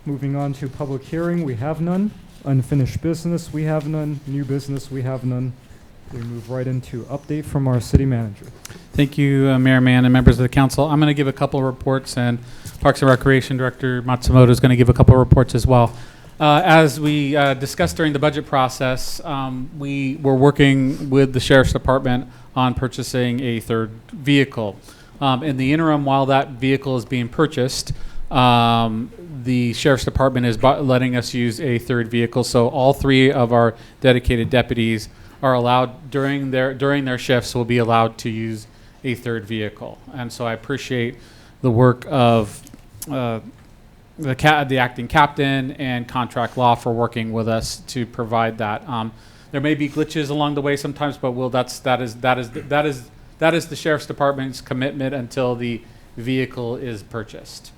Speaker 1: Moving on to public hearing, we have none. Unfinished business, we have none. New business, we have none. We move right into update from our city manager.
Speaker 12: Thank you, Mayor Mann and members of the council. I'm going to give a couple of reports, and Parks and Recreation Director Matsumoto is going to give a couple of reports as well. As we discussed during the budget process, we were working with the Sheriff's Department on purchasing a third vehicle. In the interim, while that vehicle is being purchased, the Sheriff's Department is letting us use a third vehicle. So all three of our dedicated deputies are allowed during their shifts will be allowed to use a third vehicle. And so I appreciate the work of the acting captain and contract law for working with us to provide that. There may be glitches along the way sometimes, but that is that is the sheriff's department's commitment until the vehicle is purchased.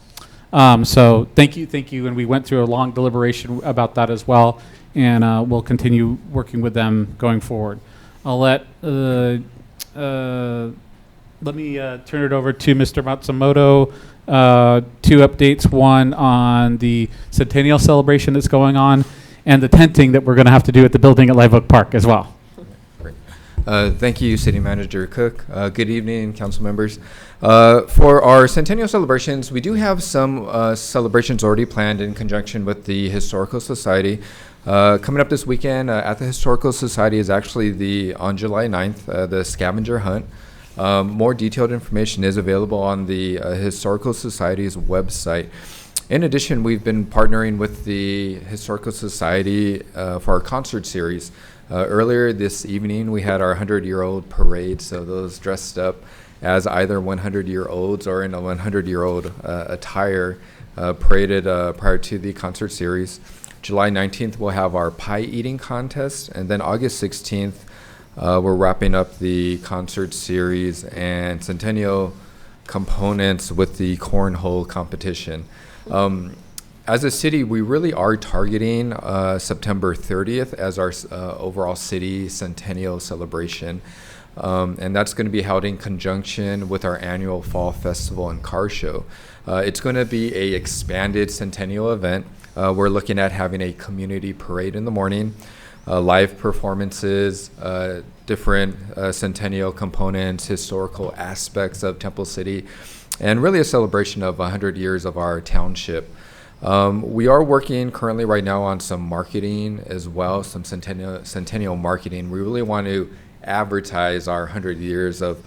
Speaker 12: So thank you, and we went through a long deliberation about that as well, and we'll continue working with them going forward. I'll let me turn it over to Mr. Matsumoto. Two updates: one on the centennial celebration that's going on, and the tenting that we're going to have to do at the building at Live Oak Park as well.
Speaker 13: Thank you, City Manager Cook. Good evening, council members. For our centennial celebrations, we do have some celebrations already planned in conjunction with the Historical Society. Coming up this weekend at the Historical Society is actually on July 9th, the scavenger hunt. More detailed information is available on the Historical Society's website. In addition, we've been partnering with the Historical Society for our concert series. Earlier this evening, we had our 100-year-old parade, so those dressed up as either 100-year-olds or in a 100-year-old attire paraded prior to the concert series. July 19th, we'll have our pie eating contest, and then August 16th, we're wrapping up the concert series and centennial components with the cornhole competition. As a city, we really are targeting September 30th as our overall city centennial celebration. And that's going to be held in conjunction with our annual Fall Festival and Car Show. It's going to be an expanded centennial event. We're looking at having a community parade in the morning, live performances, different centennial components, historical aspects of Temple City, and really a celebration of 100 years of our township. We are working currently right now on some marketing as well, some centennial marketing. We really want to advertise our 100 years of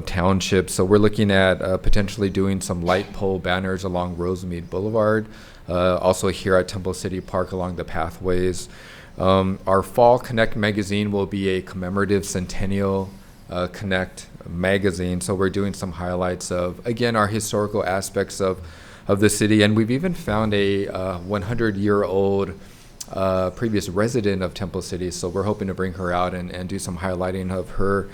Speaker 13: township. So we're looking at potentially doing some light pole banners along Rosemead Boulevard, also here at Temple City Park along the pathways. Our Fall Connect magazine will be a commemorative centennial Connect magazine. So we're doing some highlights of, again, our historical aspects of the city, and we've even found a 100-year-old previous resident of Temple City, so we're hoping to bring her out and do some highlighting of her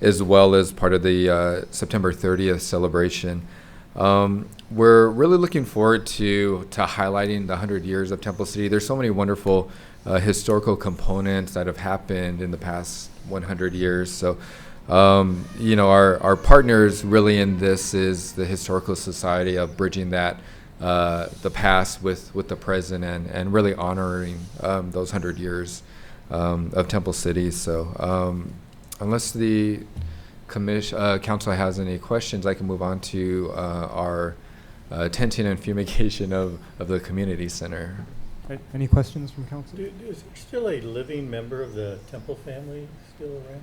Speaker 13: as well as part of the September 30th celebration. We're really looking forward to highlighting the 100 years of Temple City. There's so many wonderful historical components that have happened in the past 100 years. So our partners really in this is the Historical Society of bridging that the past with the present and really honoring those 100 years of Temple City. So unless the council has any questions, I can move on to our tenting and fumigation of the community center.
Speaker 1: Right. Any questions from council?
Speaker 5: Is there still a living member of the Temple family still around?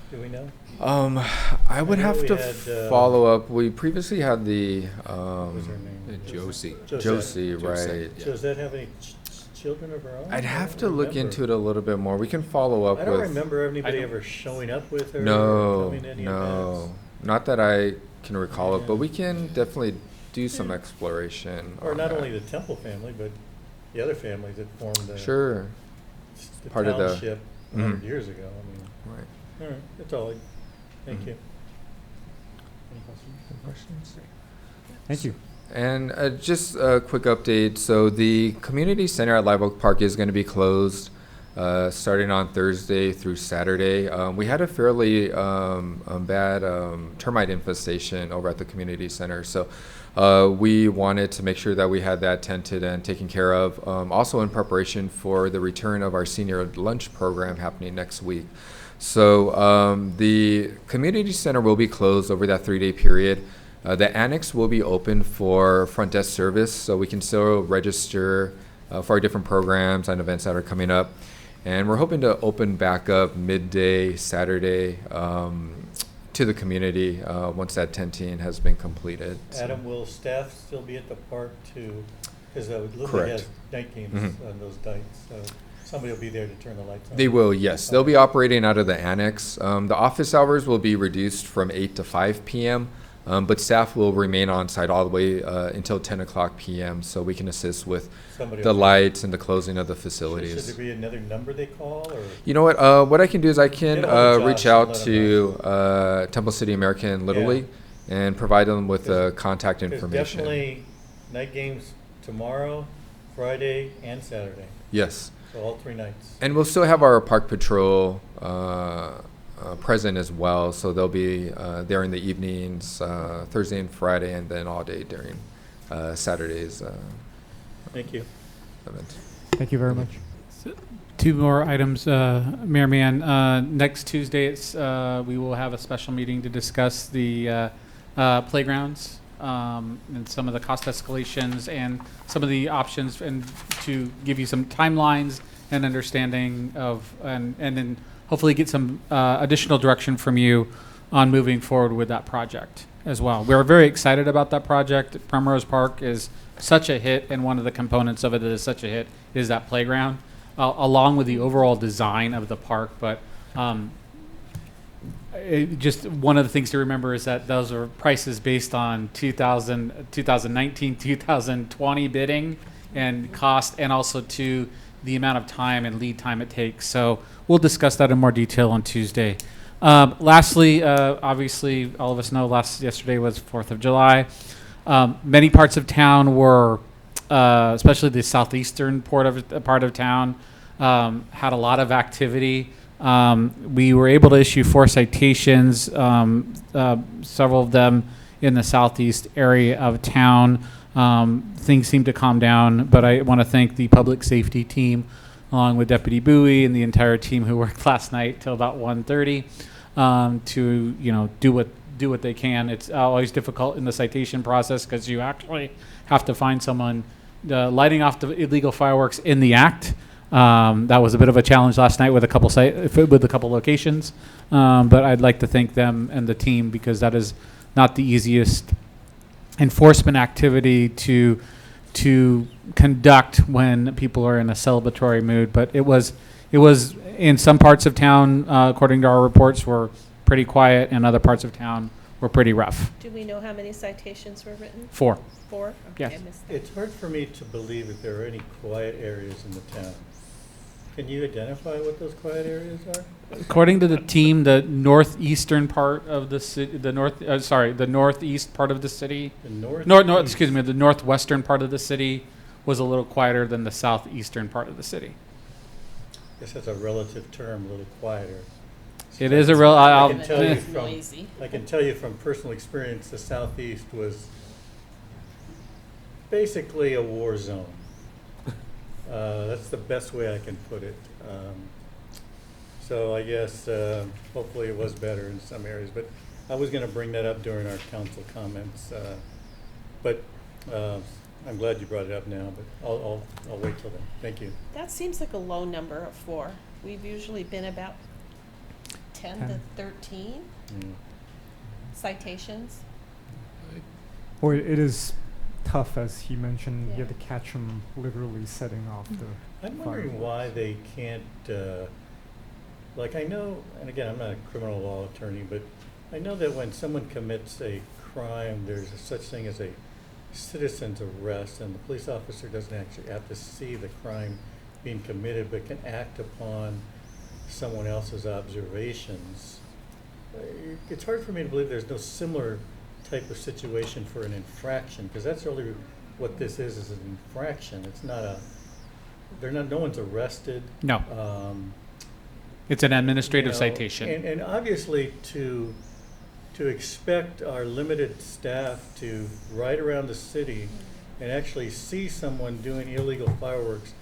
Speaker 5: Do we know?
Speaker 13: I would have to follow up. We previously had the
Speaker 5: What was her name?
Speaker 4: Josie.
Speaker 13: Josie, right?
Speaker 5: So does that have any children of her own?
Speaker 13: I'd have to look into it a little bit more. We can follow up with.
Speaker 5: I don't remember anybody ever showing up with her.
Speaker 13: No,
Speaker 5: or coming to any events.
Speaker 13: not that I can recall it, but we can definitely do some exploration.
Speaker 5: Or
Speaker 13: on
Speaker 5: not
Speaker 13: that.
Speaker 5: only the Temple family, but the other families that formed the,
Speaker 13: Sure.
Speaker 5: the
Speaker 13: Part of the-
Speaker 5: township 100 years ago. I mean,
Speaker 13: Right.
Speaker 5: all right, that's all. Thank you.
Speaker 1: Any questions? Thank you.
Speaker 13: And just a quick update. So the community center at Live Oak Park is going to be closed starting on Thursday through Saturday. We had a fairly bad termite infestation over at the community center. So we wanted to make sure that we had that tented and taken care of. Also in preparation for the return of our senior lunch program happening next week. So the community center will be closed over that 3-day period. The annex will be open for front desk service, so we can still register for our different programs and events that are coming up. And we're hoping to open back up midday Saturday to the community once that tenting has been completed.
Speaker 5: Adam, will staff still be at the park too? Because Little
Speaker 13: Correct.
Speaker 5: has night games on those nights, so somebody will be there to turn the lights on.
Speaker 13: They will, yes. They'll be operating out of the annex. The office hours will be reduced from 8 to 5 p.m. But staff will remain on site all the way until 10 o'clock p.m. so we can assist with
Speaker 5: Somebody
Speaker 13: the
Speaker 5: else.
Speaker 13: lights and the closing of the
Speaker 5: Should
Speaker 13: facilities.
Speaker 5: there be another number they call, or?
Speaker 13: You know what I can do is I can
Speaker 5: Get ahold of
Speaker 13: reach
Speaker 5: Josh and
Speaker 13: out
Speaker 5: let him
Speaker 13: to Temple City American Little
Speaker 5: Yeah.
Speaker 13: League and provide them with
Speaker 5: There's-
Speaker 13: contact
Speaker 5: There's
Speaker 13: information.
Speaker 5: definitely night games tomorrow, Friday, and Saturday,
Speaker 13: Yes.
Speaker 5: so all 3 nights.
Speaker 13: And we'll still have our park patrol present as well, so they'll be there in the evenings, Thursday and Friday, and then all day during Saturday's
Speaker 5: Thank you.
Speaker 13: event.
Speaker 1: Thank you very much.
Speaker 12: Two more items, Mayor Mann. Next Tuesday, we will have a special meeting to discuss the playgrounds and some of the cost escalations and some of the options, and to give you some timelines and understanding of, and then hopefully get some additional direction from you on moving forward with that project as well. We're very excited about that project. Primrose Park is such a hit, and one of the components of it that is such a hit is that playground, along with the overall design of the park. But just one of the things to remember is that those are prices based on 2019, 2020 bidding and cost, and also to the amount of time and lead time it takes. So we'll discuss that in more detail on Tuesday. Lastly, obviously, all of us know yesterday was 4th of July. Many parts of town were, especially the southeastern part of town, had a lot of activity. We were able to issue 4 citations, several of them in the southeast area of town. Things seem to calm down, but I want to thank the public safety team, along with Deputy Bowie and the entire team who worked last night till about 1:30 to do what they can. It's always difficult in the citation process because you actually have to find someone lighting off the illegal fireworks in the act. That was a bit of a challenge last night with a couple locations, but I'd like to thank them and the team, because that is not the easiest enforcement activity to conduct when people are in a celebratory mood. But it was in some parts of town, according to our reports, were pretty quiet, and other parts of town were pretty rough.
Speaker 10: Do we know how many citations were written?
Speaker 12: 4.
Speaker 10: 4? Okay,
Speaker 12: Yes.
Speaker 10: I missed that.
Speaker 5: It's hard for me to believe that there are any quiet areas in the town. Can you identify what those quiet areas are?
Speaker 12: According to the team, the northeastern part of the city, the northeast part of the city,
Speaker 5: The north?
Speaker 12: the northwestern part of the city was a little quieter than the southeastern part of the city.
Speaker 5: Guess that's a relative term, a little quieter.
Speaker 12: It is a real.
Speaker 5: I can tell you
Speaker 10: It's
Speaker 5: from,
Speaker 10: noisy.
Speaker 5: I can tell you from personal experience, the southeast was basically a war zone. That's the best way I can put it. So I guess hopefully it was better in some areas, but I was going to bring that up during our council comments. But I'm glad you brought it up now, but I'll wait till then. Thank you.
Speaker 10: That seems like a low number of 4. We've usually been about 10 to 13
Speaker 5: Mm.
Speaker 10: citations.
Speaker 1: Or it is tough, as he mentioned. You
Speaker 10: Yeah.
Speaker 1: have to catch them literally setting off the.
Speaker 5: I'm wondering why they can't, like I know, and again, I'm not a criminal law attorney, but I know that when someone commits a crime, there's a such thing as a citizen's arrest, and the police officer doesn't actually have to see the crime being committed, but can act upon someone else's observations. It's hard for me to believe there's no similar type of situation for an infraction, because that's really what this is an infraction. It's not no one's arrested.
Speaker 12: No, it's an administrative
Speaker 5: You know,
Speaker 12: citation.
Speaker 5: And obviously to expect our limited staff to ride around the city and actually see someone doing illegal fireworks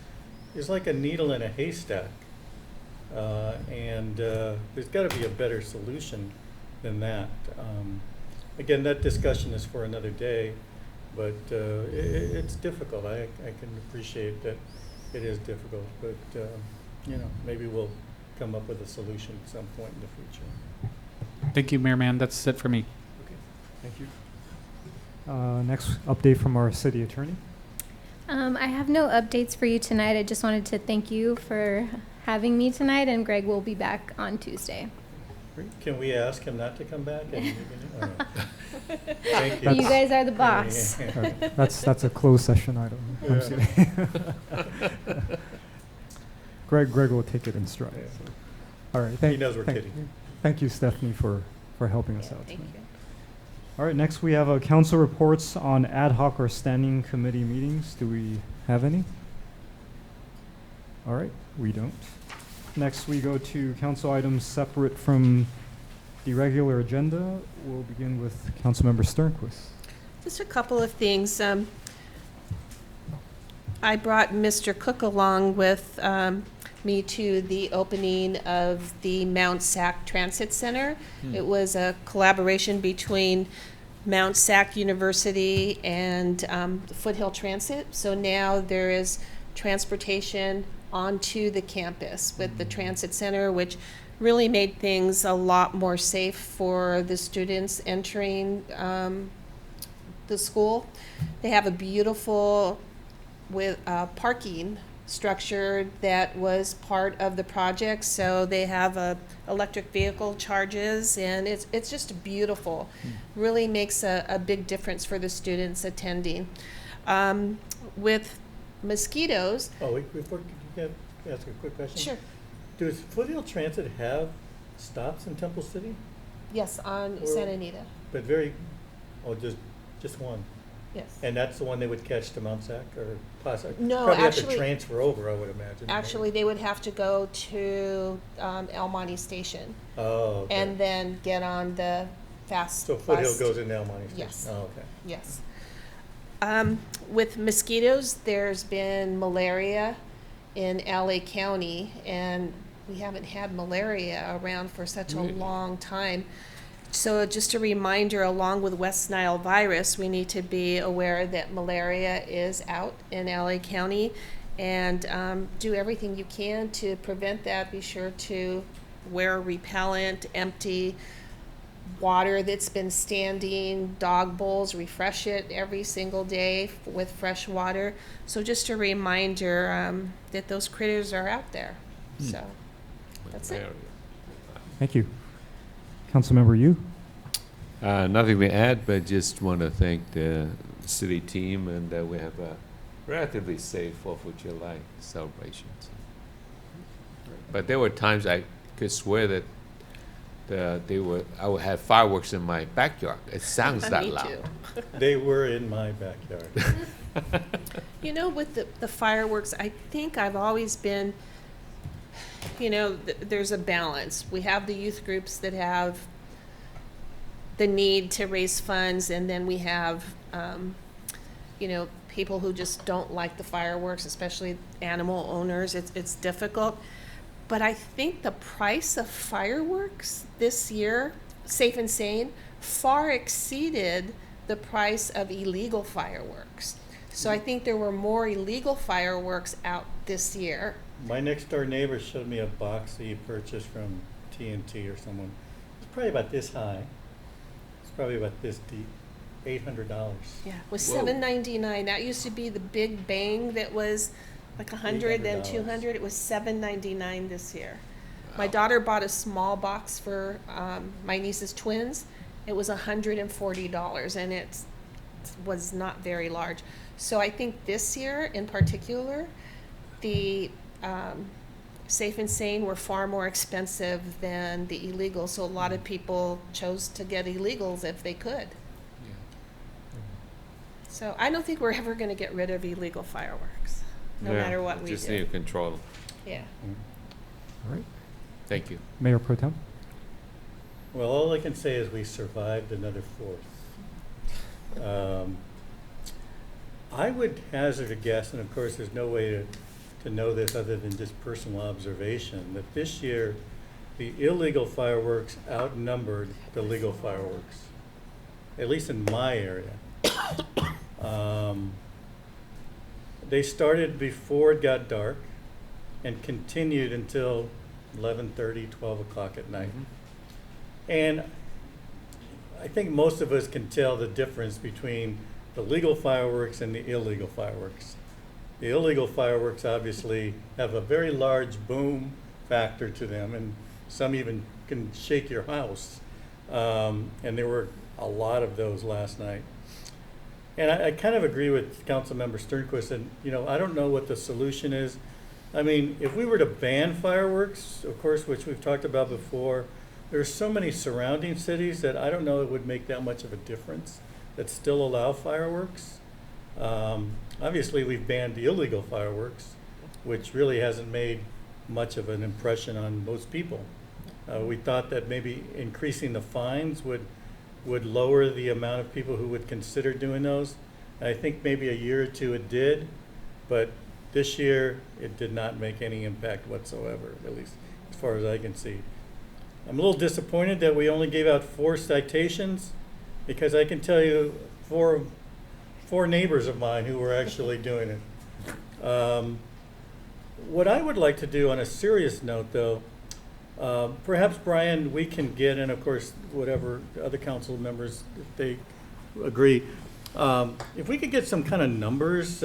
Speaker 5: is like a needle in a haystack. There's got to be a better solution than that. Again, that discussion is for another day, but it's difficult. I can appreciate that it is difficult, but maybe we'll come up with a solution at some point in the future.
Speaker 12: Thank you, Mayor Mann. That's it for me.
Speaker 5: Okay.
Speaker 1: Thank you. Next update from our city attorney.
Speaker 8: I have no updates for you tonight. I just wanted to thank you for having me tonight, and Greg will be back on Tuesday.
Speaker 5: Can we ask him not to come back? And you can- all right. Thank you.
Speaker 8: You guys are the boss.
Speaker 1: All right, that's a closed session item. I'm
Speaker 5: Yeah.
Speaker 1: kidding. Greg will take it in stride.
Speaker 5: Yeah.
Speaker 1: So. All right,
Speaker 5: He knows we're kidding.
Speaker 1: Thank you, Stephanie, for helping us out
Speaker 10: Thank
Speaker 1: tonight.
Speaker 10: you.
Speaker 1: All right, next we have council reports on ad hoc or standing committee meetings. Do we have any? All right, we don't. Next, we go to council items separate from the regular agenda. We'll begin with Councilmember Sternquist.
Speaker 10: Just a couple of things. I brought Mr. Cook along with me to the opening of the Mount Sac Transit Center. It was a collaboration between Mount Sac University and Foothill Transit. So now there is transportation onto the campus with the transit center, which really made things a lot more safe for the students entering the school. They have a beautiful parking structure that was part of the project, so they have electric vehicle charges, and it's just beautiful. Really makes a big difference for the students attending. With mosquitoes.
Speaker 5: Oh, wait, before, can I ask a quick question?
Speaker 10: Sure.
Speaker 5: Does Foothill Transit have stops in Temple City?
Speaker 10: Yes, on
Speaker 5: Or-
Speaker 10: Santa Anita.
Speaker 5: But just one?
Speaker 10: Yes.
Speaker 5: And that's the one they would catch to Mount Sac, or possibly?
Speaker 10: No,
Speaker 5: Probably have
Speaker 10: actually-
Speaker 5: to transfer over, I would imagine.
Speaker 10: Actually, they would have to go to El Monte Station
Speaker 5: Oh, okay.
Speaker 10: and then get on the fast
Speaker 5: So
Speaker 10: bus.
Speaker 5: Foothill goes into El Monte Station?
Speaker 10: Yes.
Speaker 5: Oh, okay.
Speaker 10: Yes. With mosquitoes, there's been malaria in LA County, and we haven't had malaria around for such a long time. So just a reminder, along with West Nile virus, we need to be aware that malaria is out in LA County, and do everything you can to prevent that. Be sure to wear repellent, empty water that's been standing, dog bowls, refresh it every single day with fresh water. So just a reminder that those critters are out there. So that's it.
Speaker 1: Thank you. Councilmember Yu.
Speaker 4: Nothing to add, but just want to thank the city team, and that we have a relatively safe 4th of July celebrations. But there were times I could swear that I would have fireworks in my backyard. It sounds that
Speaker 10: Me
Speaker 4: loud.
Speaker 10: too.
Speaker 5: They were in my backyard.
Speaker 10: You know, with the fireworks, I think I've always been, there's a balance. We have the youth groups that have the need to raise funds, and then we have, people who just don't like the fireworks, especially animal owners. It's difficult. But I think the price of fireworks this year, Safe and Sane, far exceeded the price of illegal fireworks. So I think there were more illegal fireworks out this year.
Speaker 5: My next door neighbor showed me a box that he purchased from TNT or someone. It's probably about this high. It's probably about this deep. $800.
Speaker 10: Yeah, it was
Speaker 4: Whoa.
Speaker 10: $7.99. That used to be the big bang that was like 100, then
Speaker 5: $800.
Speaker 10: 200. It was $7.99 this year. My daughter bought a small box for my niece's twins. It was $140, and it was not very large. So I think this year in particular, the Safe and Sane were far more expensive than the illegal. So a lot of people chose to get illegals if they could. So I don't think we're ever going to get rid of illegal fireworks, no matter what we
Speaker 4: Just
Speaker 10: do.
Speaker 4: need to control them.
Speaker 10: Yeah.
Speaker 1: All right.
Speaker 4: Thank you.
Speaker 1: Mayor Pro Tem.
Speaker 5: Well, all I can say is we survived another 4th. I would hazard a guess, and of course there's no way to know this other than just personal observation, that this year the illegal fireworks outnumbered the legal fireworks, at least in my area. They started before it got dark and continued until 11:30, 12 o'clock at night. And I think most of us can tell the difference between the legal fireworks and the illegal fireworks. The illegal fireworks obviously have a very large boom factor to them, and some even can shake your house. And there were a lot of those last night. And I kind of agree with Councilmember Sternquist, and I don't know what the solution is. I mean, if we were to ban fireworks, of course, which we've talked about before, there's so many surrounding cities that I don't know it would make that much of a difference that still allow fireworks. Obviously, we've banned the illegal fireworks, which really hasn't made much of an impression on most people. We thought that maybe increasing the fines would lower the amount of people who would consider doing those. I think maybe a year or two it did, but this year it did not make any impact whatsoever, at least as far as I can see. I'm a little disappointed that we only gave out 4 citations, because I can tell you four neighbors of mine who were actually doing it. What I would like to do on a serious note, though, perhaps, Brian, we can get, and of course, whatever other council members, if they agree, if we could get some kind of numbers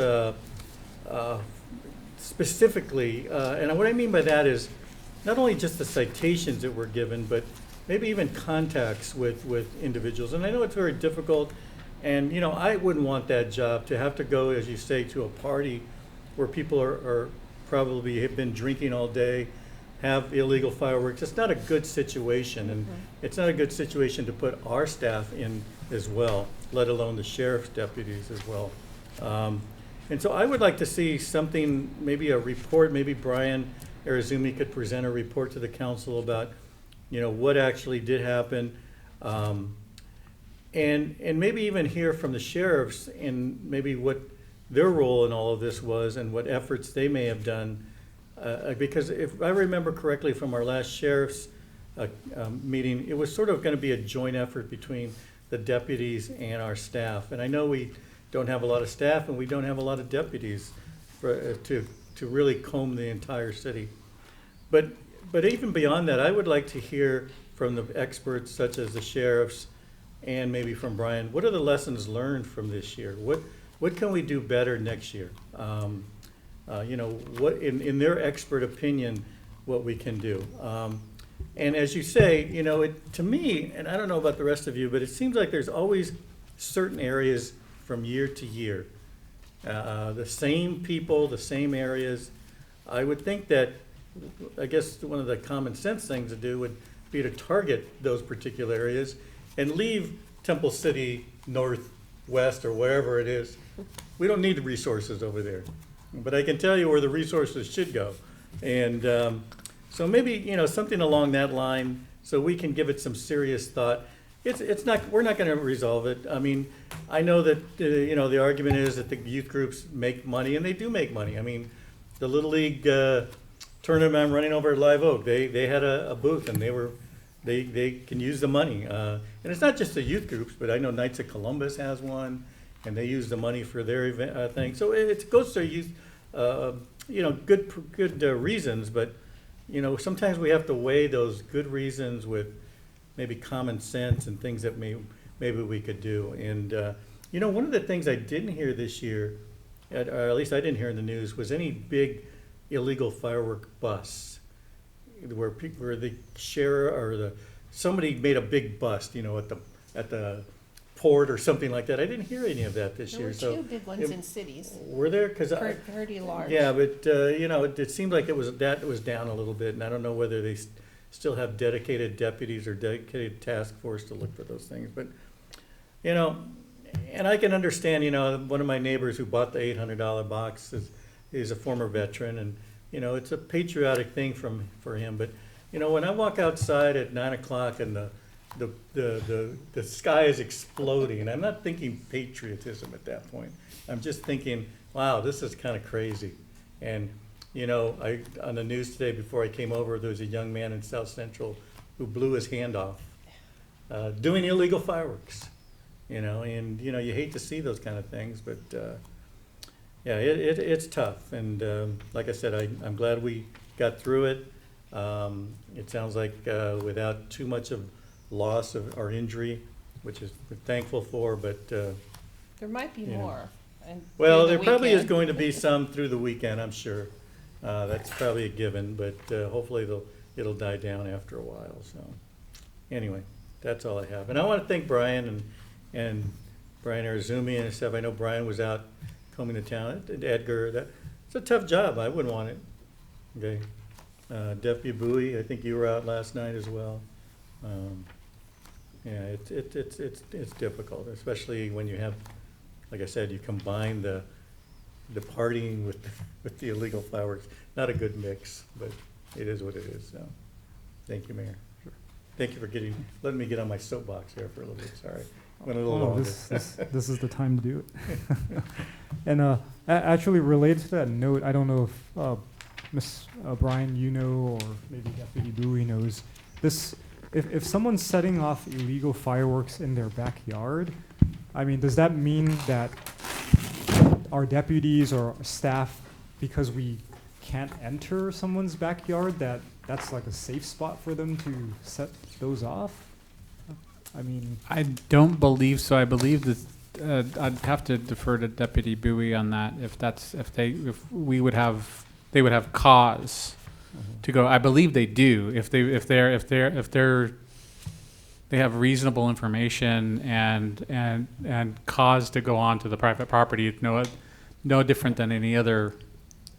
Speaker 5: specifically, and what I mean by that is not only just the citations that were given, but maybe even contacts with individuals. And I know it's very difficult, and I wouldn't want that job to have to go, as you say, to a party where people are probably have been drinking all day, have illegal fireworks. It's not a good situation, and it's not a good situation to put our staff in as well, let alone the sheriff's deputies as well. And so I would like to see something, maybe a report, maybe Brian Arizumi could present a report to the council about, what actually did happen. And maybe even hear from the sheriffs and maybe what their role in all of this was and what efforts they may have done. Because if I remember correctly from our last sheriff's meeting, it was sort of going to be a joint effort between the deputies and our staff. And I know we don't have a lot of staff and we don't have a lot of deputies to really comb the entire city. But even beyond that, I would like to hear from the experts such as the sheriffs and maybe from Brian, what are the lessons learned from this year? What can we do better next year? What in their expert opinion, what we can do. And as you say, to me, and I don't know about the rest of you, but it seems like there's always certain areas from year to year. The same people, the same areas. I would think that, I guess one of the common sense things to do would be to target those particular areas and leave Temple City northwest or wherever it is. We don't need the resources over there. But I can tell you where the resources should go. And so maybe, something along that line so we can give it some serious thought. We're not going to resolve it. I mean, I know that, the argument is that the youth groups make money, and they do make money. I mean, the Little League tournament I'm running over at Live Oak, they had a booth, and they can use the money. And it's not just the youth groups, but I know Knights of Columbus has one, and they use the money for their event thing. So it goes to youth, good reasons, but sometimes we have to weigh those good reasons with maybe common sense and things that maybe we could do. And one of the things I didn't hear this year, or at least I didn't hear in the news, was any big illegal firework busts where the sheriff or somebody made a big bust, at the port or something like that. I didn't hear any of that this year.
Speaker 10: There were 2 big ones in cities.
Speaker 5: Were there? Because
Speaker 10: pretty large.
Speaker 5: Yeah, but it seemed like it was down a little bit, and I don't know whether they still have dedicated deputies or dedicated task force to look for those things. But and I can understand. One of my neighbors who bought the $800 box is a former veteran, and it's a patriotic thing for him. But when I walk outside at 9 o'clock and the sky is exploding, and I'm not thinking patriotism at that point. I'm just thinking, wow, this is kind of crazy. And on the news today before I came over, there was a young man in South Central who blew his hand off doing illegal fireworks. And you hate to see those kind of things, but yeah, it's tough. And like I said, I'm glad we got through it. It sounds like without too much of loss or injury, which is we're thankful for, but
Speaker 10: there might be more.
Speaker 5: Well, there probably is going to be some through the weekend, I'm sure. That's probably a given, but hopefully it'll die down after a while, so. Anyway, that's all I have. And I want to thank Brian and Brian Arzumi and stuff. I know Brian was out coming to town, Edgar, it's a tough job, I wouldn't want it, okay? Deputy Bowie, I think you were out last night as well. Yeah, it's difficult, especially when you have, like I said, you combine the partying with the illegal fireworks. Not a good mix, but it is what it is, so. Thank you, Mayor. Thank you for letting me get on my soapbox here for a little bit, sorry. Went a little longer.
Speaker 1: This is the time to do it. And actually related to that note, I don't know if Ms. Brian, you know, or maybe Deputy Bowie knows, this, if someone's setting off illegal fireworks in their backyard, I mean, does that mean that our deputies or staff, because we can't enter someone's backyard, that's like a safe spot for them to set those off? I mean,
Speaker 12: I don't believe so. I believe that I'd have to defer to Deputy Bowie on that. If we would have, they would have cause to go. I believe they do. If they have reasonable information and cause to go on to the private property, no different than any other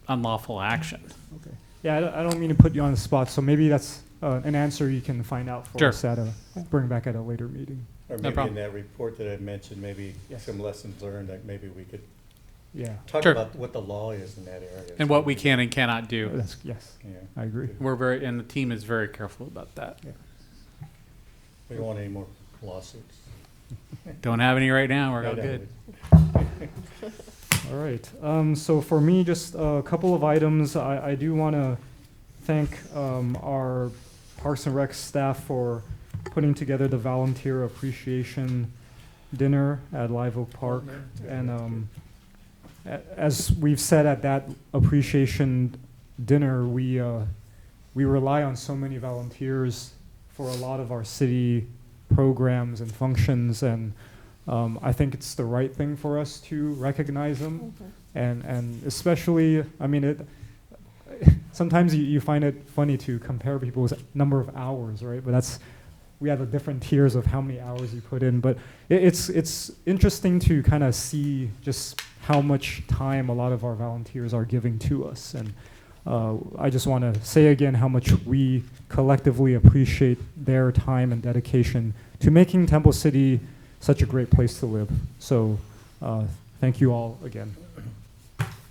Speaker 12: unlawful action.
Speaker 1: okay. Yeah, I don't mean to put you on the spot, so maybe that's an answer you can find out for
Speaker 12: Sure.
Speaker 1: us bring back at a later meeting.
Speaker 5: Or
Speaker 12: No
Speaker 5: maybe in
Speaker 12: problem.
Speaker 5: that report that I mentioned, maybe
Speaker 1: Yes.
Speaker 5: some lessons learned, that maybe we could
Speaker 1: Yeah,
Speaker 5: talk
Speaker 12: Sure.
Speaker 5: about what the law is in that area.
Speaker 12: And what we can and cannot do.
Speaker 1: yes,
Speaker 5: Yeah,
Speaker 1: I agree.
Speaker 12: And the team is very careful about that.
Speaker 5: we don't want any more lawsuits.
Speaker 12: Don't have any right now. We're
Speaker 5: No,
Speaker 12: all
Speaker 5: no,
Speaker 12: good.
Speaker 1: All right. So for me, just a couple of items. I do want to thank our Parks and Rec staff for putting together the volunteer appreciation dinner at Live Oak Park. And as we've said at that appreciation dinner, we rely on so many volunteers for a lot of our city programs and functions, and I think it's the right thing for us to recognize them. And especially, I mean, sometimes you find it funny to compare people's number of hours, right? But we have the different tiers of how many hours you put in. But it's interesting to kind of see just how much time a lot of our volunteers are giving to us. And I just want to say again how much we collectively appreciate their time and dedication to making Temple City such a great place to live. So thank you all again.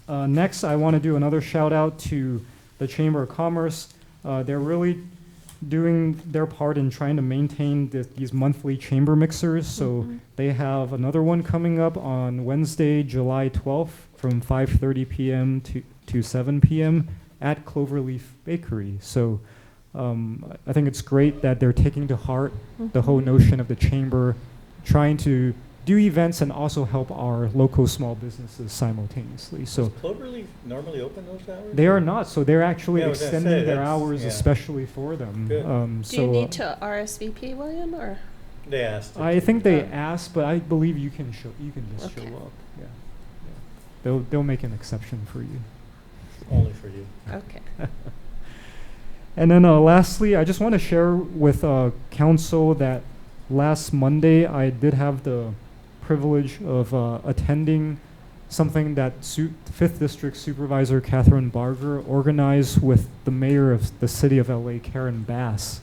Speaker 1: Next, I want to do another shout out to the Chamber of Commerce. They're really doing their part in trying to maintain these monthly chamber mixers. So they have another one coming up on Wednesday, July 12th from 5:30 p.m. to 7 p.m. at Cloverleaf Bakery. So I think it's great that they're taking to heart the whole notion of the chamber, trying to do events and also help our local small businesses simultaneously. So
Speaker 5: Does Cloverleaf normally open those hours?
Speaker 1: they are not, so they're actually
Speaker 5: Yeah, I was gonna
Speaker 1: extending
Speaker 5: say,
Speaker 1: their
Speaker 5: that's-
Speaker 1: hours
Speaker 5: yeah.
Speaker 1: especially for them.
Speaker 5: Good.
Speaker 10: Do you need to RSVP, William, or?
Speaker 5: They asked.
Speaker 1: I think they asked, but I believe you can just show
Speaker 10: Okay.
Speaker 1: up. Yeah. They'll make an exception for you.
Speaker 5: Only for you.
Speaker 10: Okay.
Speaker 1: And then lastly, I just want to share with council that last Monday I did have the privilege of attending something that 5th District Supervisor Catherine Barger organized with the mayor of the city of LA, Karen Bass.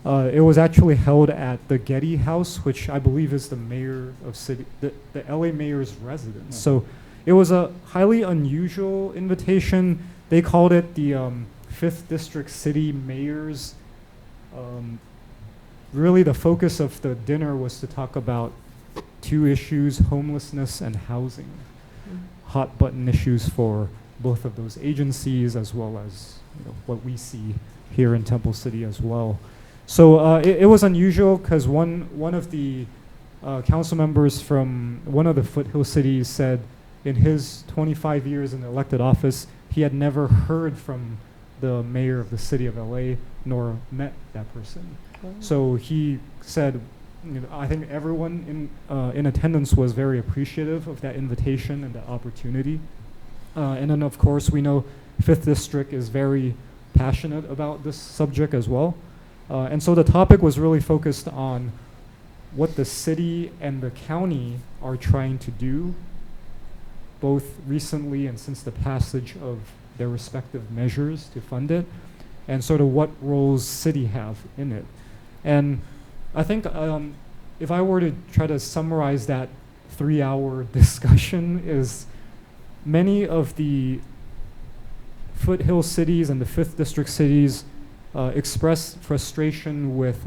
Speaker 1: It was actually held at the Getty House, which I believe is the mayor of the LA mayor's residence. So it was a highly unusual invitation. They called it the 5th District City Mayors. Really the focus of the dinner was to talk about two issues, homelessness and housing. Hot button issues for both of those agencies, as well as what we see here in Temple City as well. So it was unusual because one of the council members from one of the foothill cities said in his 25 years in elected office, he had never heard from the mayor of the city of LA nor met that person. So he said, I think everyone in attendance was very appreciative of that invitation and that opportunity. And then of course we know 5th District is very passionate about this subject as well. And so the topic was really focused on what the city and the county are trying to do, both recently and since the passage of their respective measures to fund it, and sort of what roles city have in it. And I think if I were to try to summarize that 3-hour discussion, is many of the foothill cities and the 5th district cities express frustration with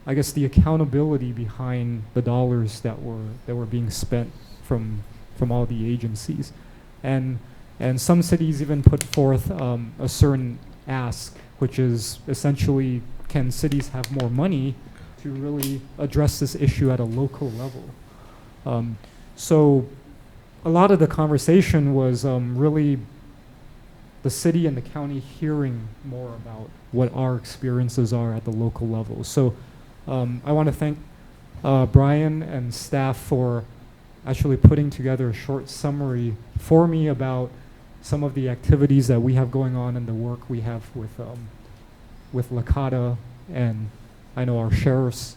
Speaker 1: I guess the accountability behind the dollars that were being spent from all the agencies, and some cities even put forth a certain ask, which is essentially, can cities have more money to really address this issue at a local level? So a lot of the conversation was really the city and the county hearing more about what our experiences are at the local level. So I want to thank Brian and staff for actually putting together a short summary for me about some of the activities that we have going on and the work we have with LACADA, and I know our sheriff's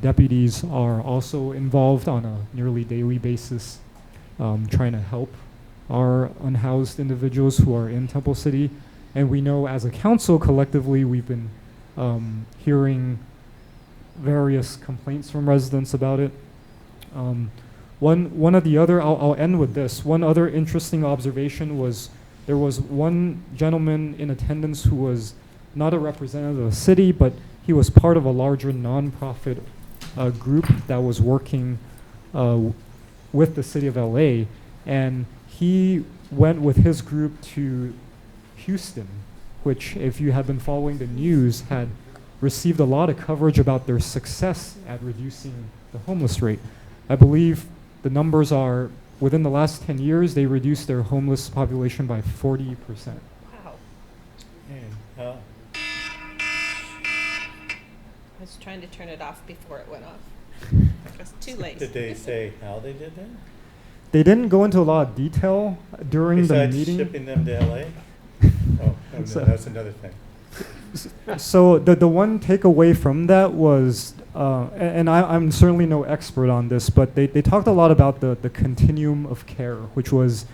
Speaker 1: deputies are also involved on a nearly daily basis trying to help our unhoused individuals who are in Temple City. And we know as a council collectively we've been hearing various complaints from residents about it. One of the other, I'll end with this. One other interesting observation was there was one gentleman in attendance who was not a representative of the city, but he was part of a larger nonprofit group that was working with the city of LA, and he went with his group to Houston, which, if you have been following the news, had received a lot of coverage about their success at reducing the homeless rate. I believe the numbers are, within the last 10 years, they reduced their homeless population by 40%.
Speaker 10: Wow.
Speaker 5: And,
Speaker 10: I was trying to turn it off before it went off. It was too late.
Speaker 5: did they say how they did that?
Speaker 1: They didn't go into a lot of detail during
Speaker 5: Besides
Speaker 1: the meeting.
Speaker 5: shipping them to LA? Oh, no,
Speaker 1: So-
Speaker 5: that's another thing.
Speaker 1: So the one takeaway from that was, and I'm certainly no expert on this, but they talked a lot about the continuum of care, which was,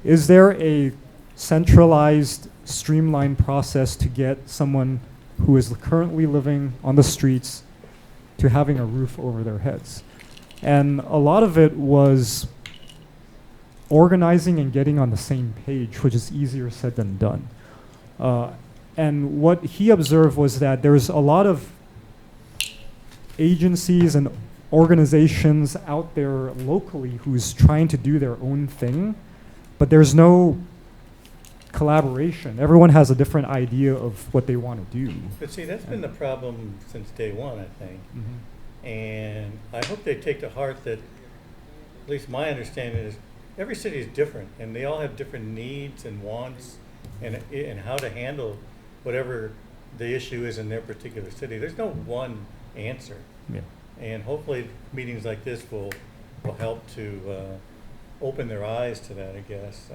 Speaker 1: is there a centralized, streamlined process to get someone who is currently living on the streets to having a roof over their heads? And a lot of it was organizing and getting on the same page, which is easier said than done. And what he observed was that there's a lot of agencies and organizations out there locally who's trying to do their own thing, but there's no collaboration. Everyone has a different idea of what they want to do.
Speaker 5: But see, that's been the problem since day one, I think.
Speaker 1: Mm-hmm.
Speaker 5: And I hope they take to heart that, at least my understanding is, every city is different, and they all have different needs and wants, and how to handle whatever the issue is in their particular city. There's no one answer.
Speaker 1: Yeah.
Speaker 5: And hopefully meetings like this will help to open their eyes to that, I guess.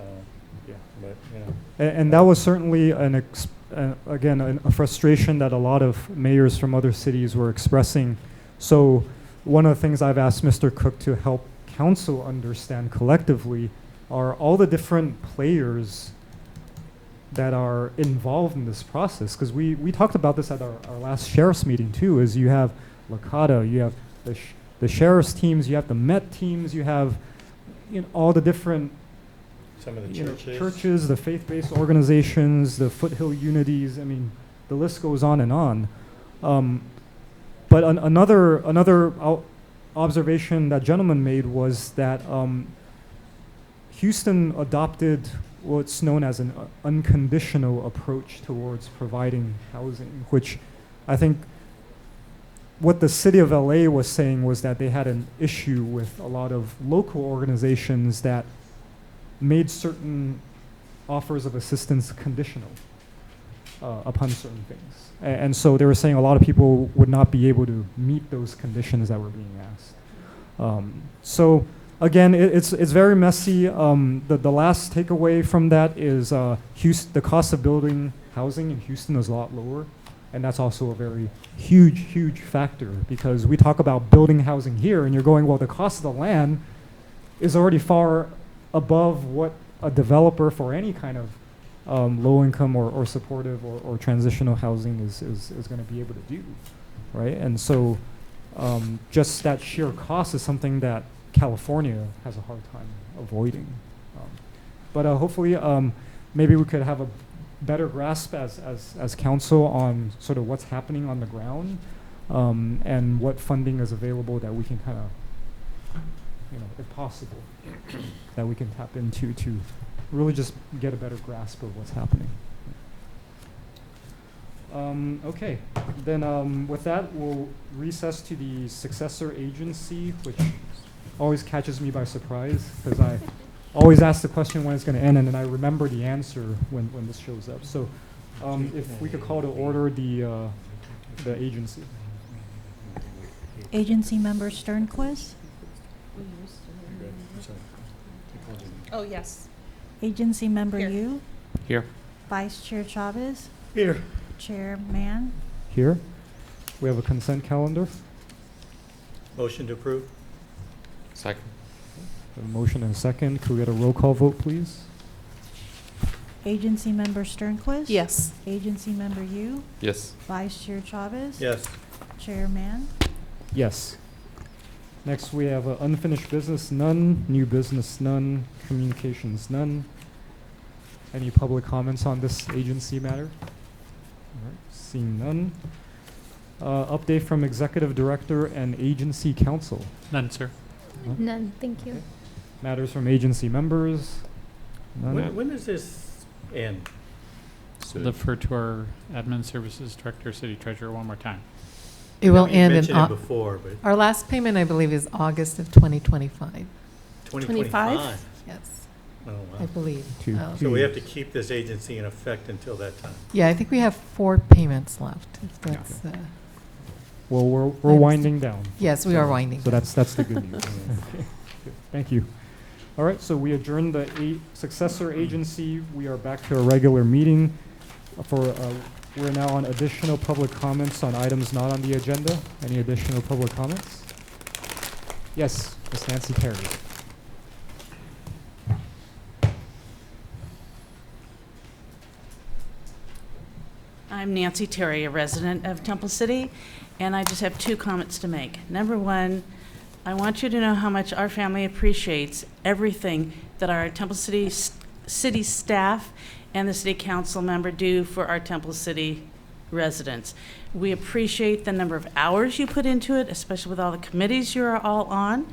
Speaker 1: Yeah.
Speaker 5: But, you know.
Speaker 1: And that was certainly again, a frustration that a lot of mayors from other cities were expressing. So one of the things I've asked Mr. Cook to help council understand collectively are all the different players that are involved in this process. Because we talked about this at our last sheriff's meeting too, is you have LACADA, you have the sheriff's teams, you have the Met teams, you have all the different
Speaker 5: Some of the
Speaker 1: churches, the faith-based organizations, the foothill unities. I mean, the list goes on and on. But another observation that gentleman made was that Houston adopted what's known as an unconditional approach towards providing housing, which I think what the city of LA was saying was that they had an issue with a lot of local organizations that made certain offers of assistance conditional upon certain things. And so they were saying a lot of people would not be able to meet those conditions that were being asked. So again, it's very messy. The last takeaway from that is Houston, the cost of building housing in Houston is a lot lower, and that's also a very huge factor, because we talk about building housing here, and you're going, well, the cost of the land is already far above what a developer for any kind of low income or supportive or transitional housing is going to be able to do, right? And so just that sheer cost is something that California has a hard time avoiding. But hopefully maybe we could have a better grasp as council on sort of what's happening on the ground, and what funding is available that we can kind of, if possible, that we can tap into to really just get a better grasp of what's happening. Okay, then with that, we'll recess to the successor agency, which always catches me by surprise, because I always ask the question when it's going to end, and then I remember the answer when this shows up. So if we could call to order the agency.
Speaker 2: Agency member Sternquist,
Speaker 10: Oh, yes.
Speaker 2: agency member
Speaker 10: Here.
Speaker 2: Yu,
Speaker 12: Here.
Speaker 2: Vice Chair Chavez,
Speaker 5: Here.
Speaker 2: Chair Mann.
Speaker 1: Here. We have a consent calendar.
Speaker 5: Motion to approve?
Speaker 4: Second.
Speaker 1: A motion and a second. Could we get a roll call vote, please?
Speaker 2: Agency member Sternquist.
Speaker 10: Yes.
Speaker 2: Agency member Yu,
Speaker 4: Yes.
Speaker 2: Vice Chair Chavez.
Speaker 5: Yes.
Speaker 2: Chair Mann.
Speaker 1: Yes. Next, we have unfinished business, none. New business, none. Communications, none. Any public comments on this agency matter? All right, seeing none. Update from Executive Director and Agency Council.
Speaker 12: None, sir.
Speaker 8: None, thank you.
Speaker 1: Matters from agency members. None.
Speaker 5: When does this end?
Speaker 12: Defer to our Admin Services Director, City Treasurer one more time.
Speaker 11: It will
Speaker 5: You
Speaker 11: end in,
Speaker 5: mentioned it before, but
Speaker 11: our last payment, I believe, is August of 2025.
Speaker 5: 2025?
Speaker 11: Yes,
Speaker 5: Oh,
Speaker 11: I
Speaker 5: wow.
Speaker 11: believe.
Speaker 1: Two.
Speaker 5: So we have to keep this agency in effect until that time.
Speaker 11: Yeah, I think we have 4 payments left. If that's,
Speaker 1: Well, we're
Speaker 11: understand.
Speaker 1: winding down.
Speaker 11: yes, we are winding.
Speaker 1: So
Speaker 11: down.
Speaker 1: that's the good news. Okay. Thank you. All right, so we adjourned the successor agency. We are back to a regular meeting. We're now on additional public comments on items not on the agenda. Any additional public comments? Yes, Ms. Nancy Terry.
Speaker 14: I'm Nancy Terry, a resident of Temple City, and I just have 2 comments to make. Number 1, I want you to know how much our family appreciates everything that our Temple City staff and the city council member do for our Temple City residents. We appreciate the number of hours you put into it, especially with all the committees you're all on,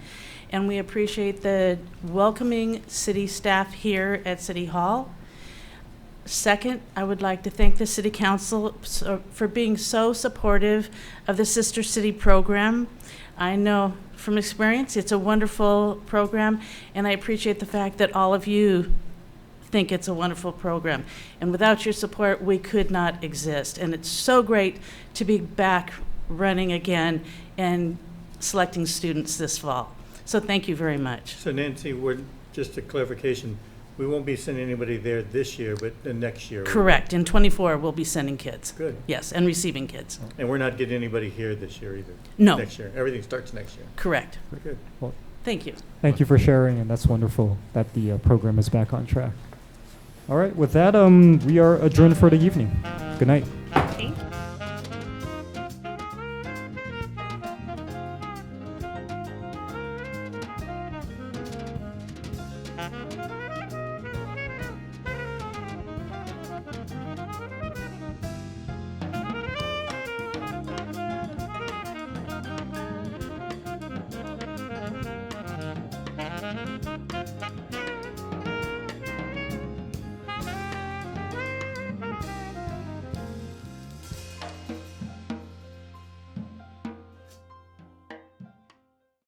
Speaker 14: and we appreciate the welcoming city staff here at City Hall. Second, I would like to thank the City Council for being so supportive of the Sister City program. I know from experience it's a wonderful program, and I appreciate the fact that all of you think it's a wonderful program. And without your support, we could not exist. And it's so great to be back running again and selecting students this fall. So thank you very much.
Speaker 5: So Nancy, just a clarification, we won't be sending anybody there this year, but the next year.
Speaker 14: Correct. In '24, we'll be sending kids.
Speaker 5: Good.
Speaker 14: Yes, and receiving kids.
Speaker 5: And we're not getting anybody here this year either?
Speaker 14: No.
Speaker 5: Next year. Everything starts next year.
Speaker 14: Correct.
Speaker 5: Good.
Speaker 14: Thank you.
Speaker 1: Thank you for sharing, and that's wonderful that the program is back on track. All right, with that, we are adjourned for the evening. Good night.
Speaker 14: Thank you.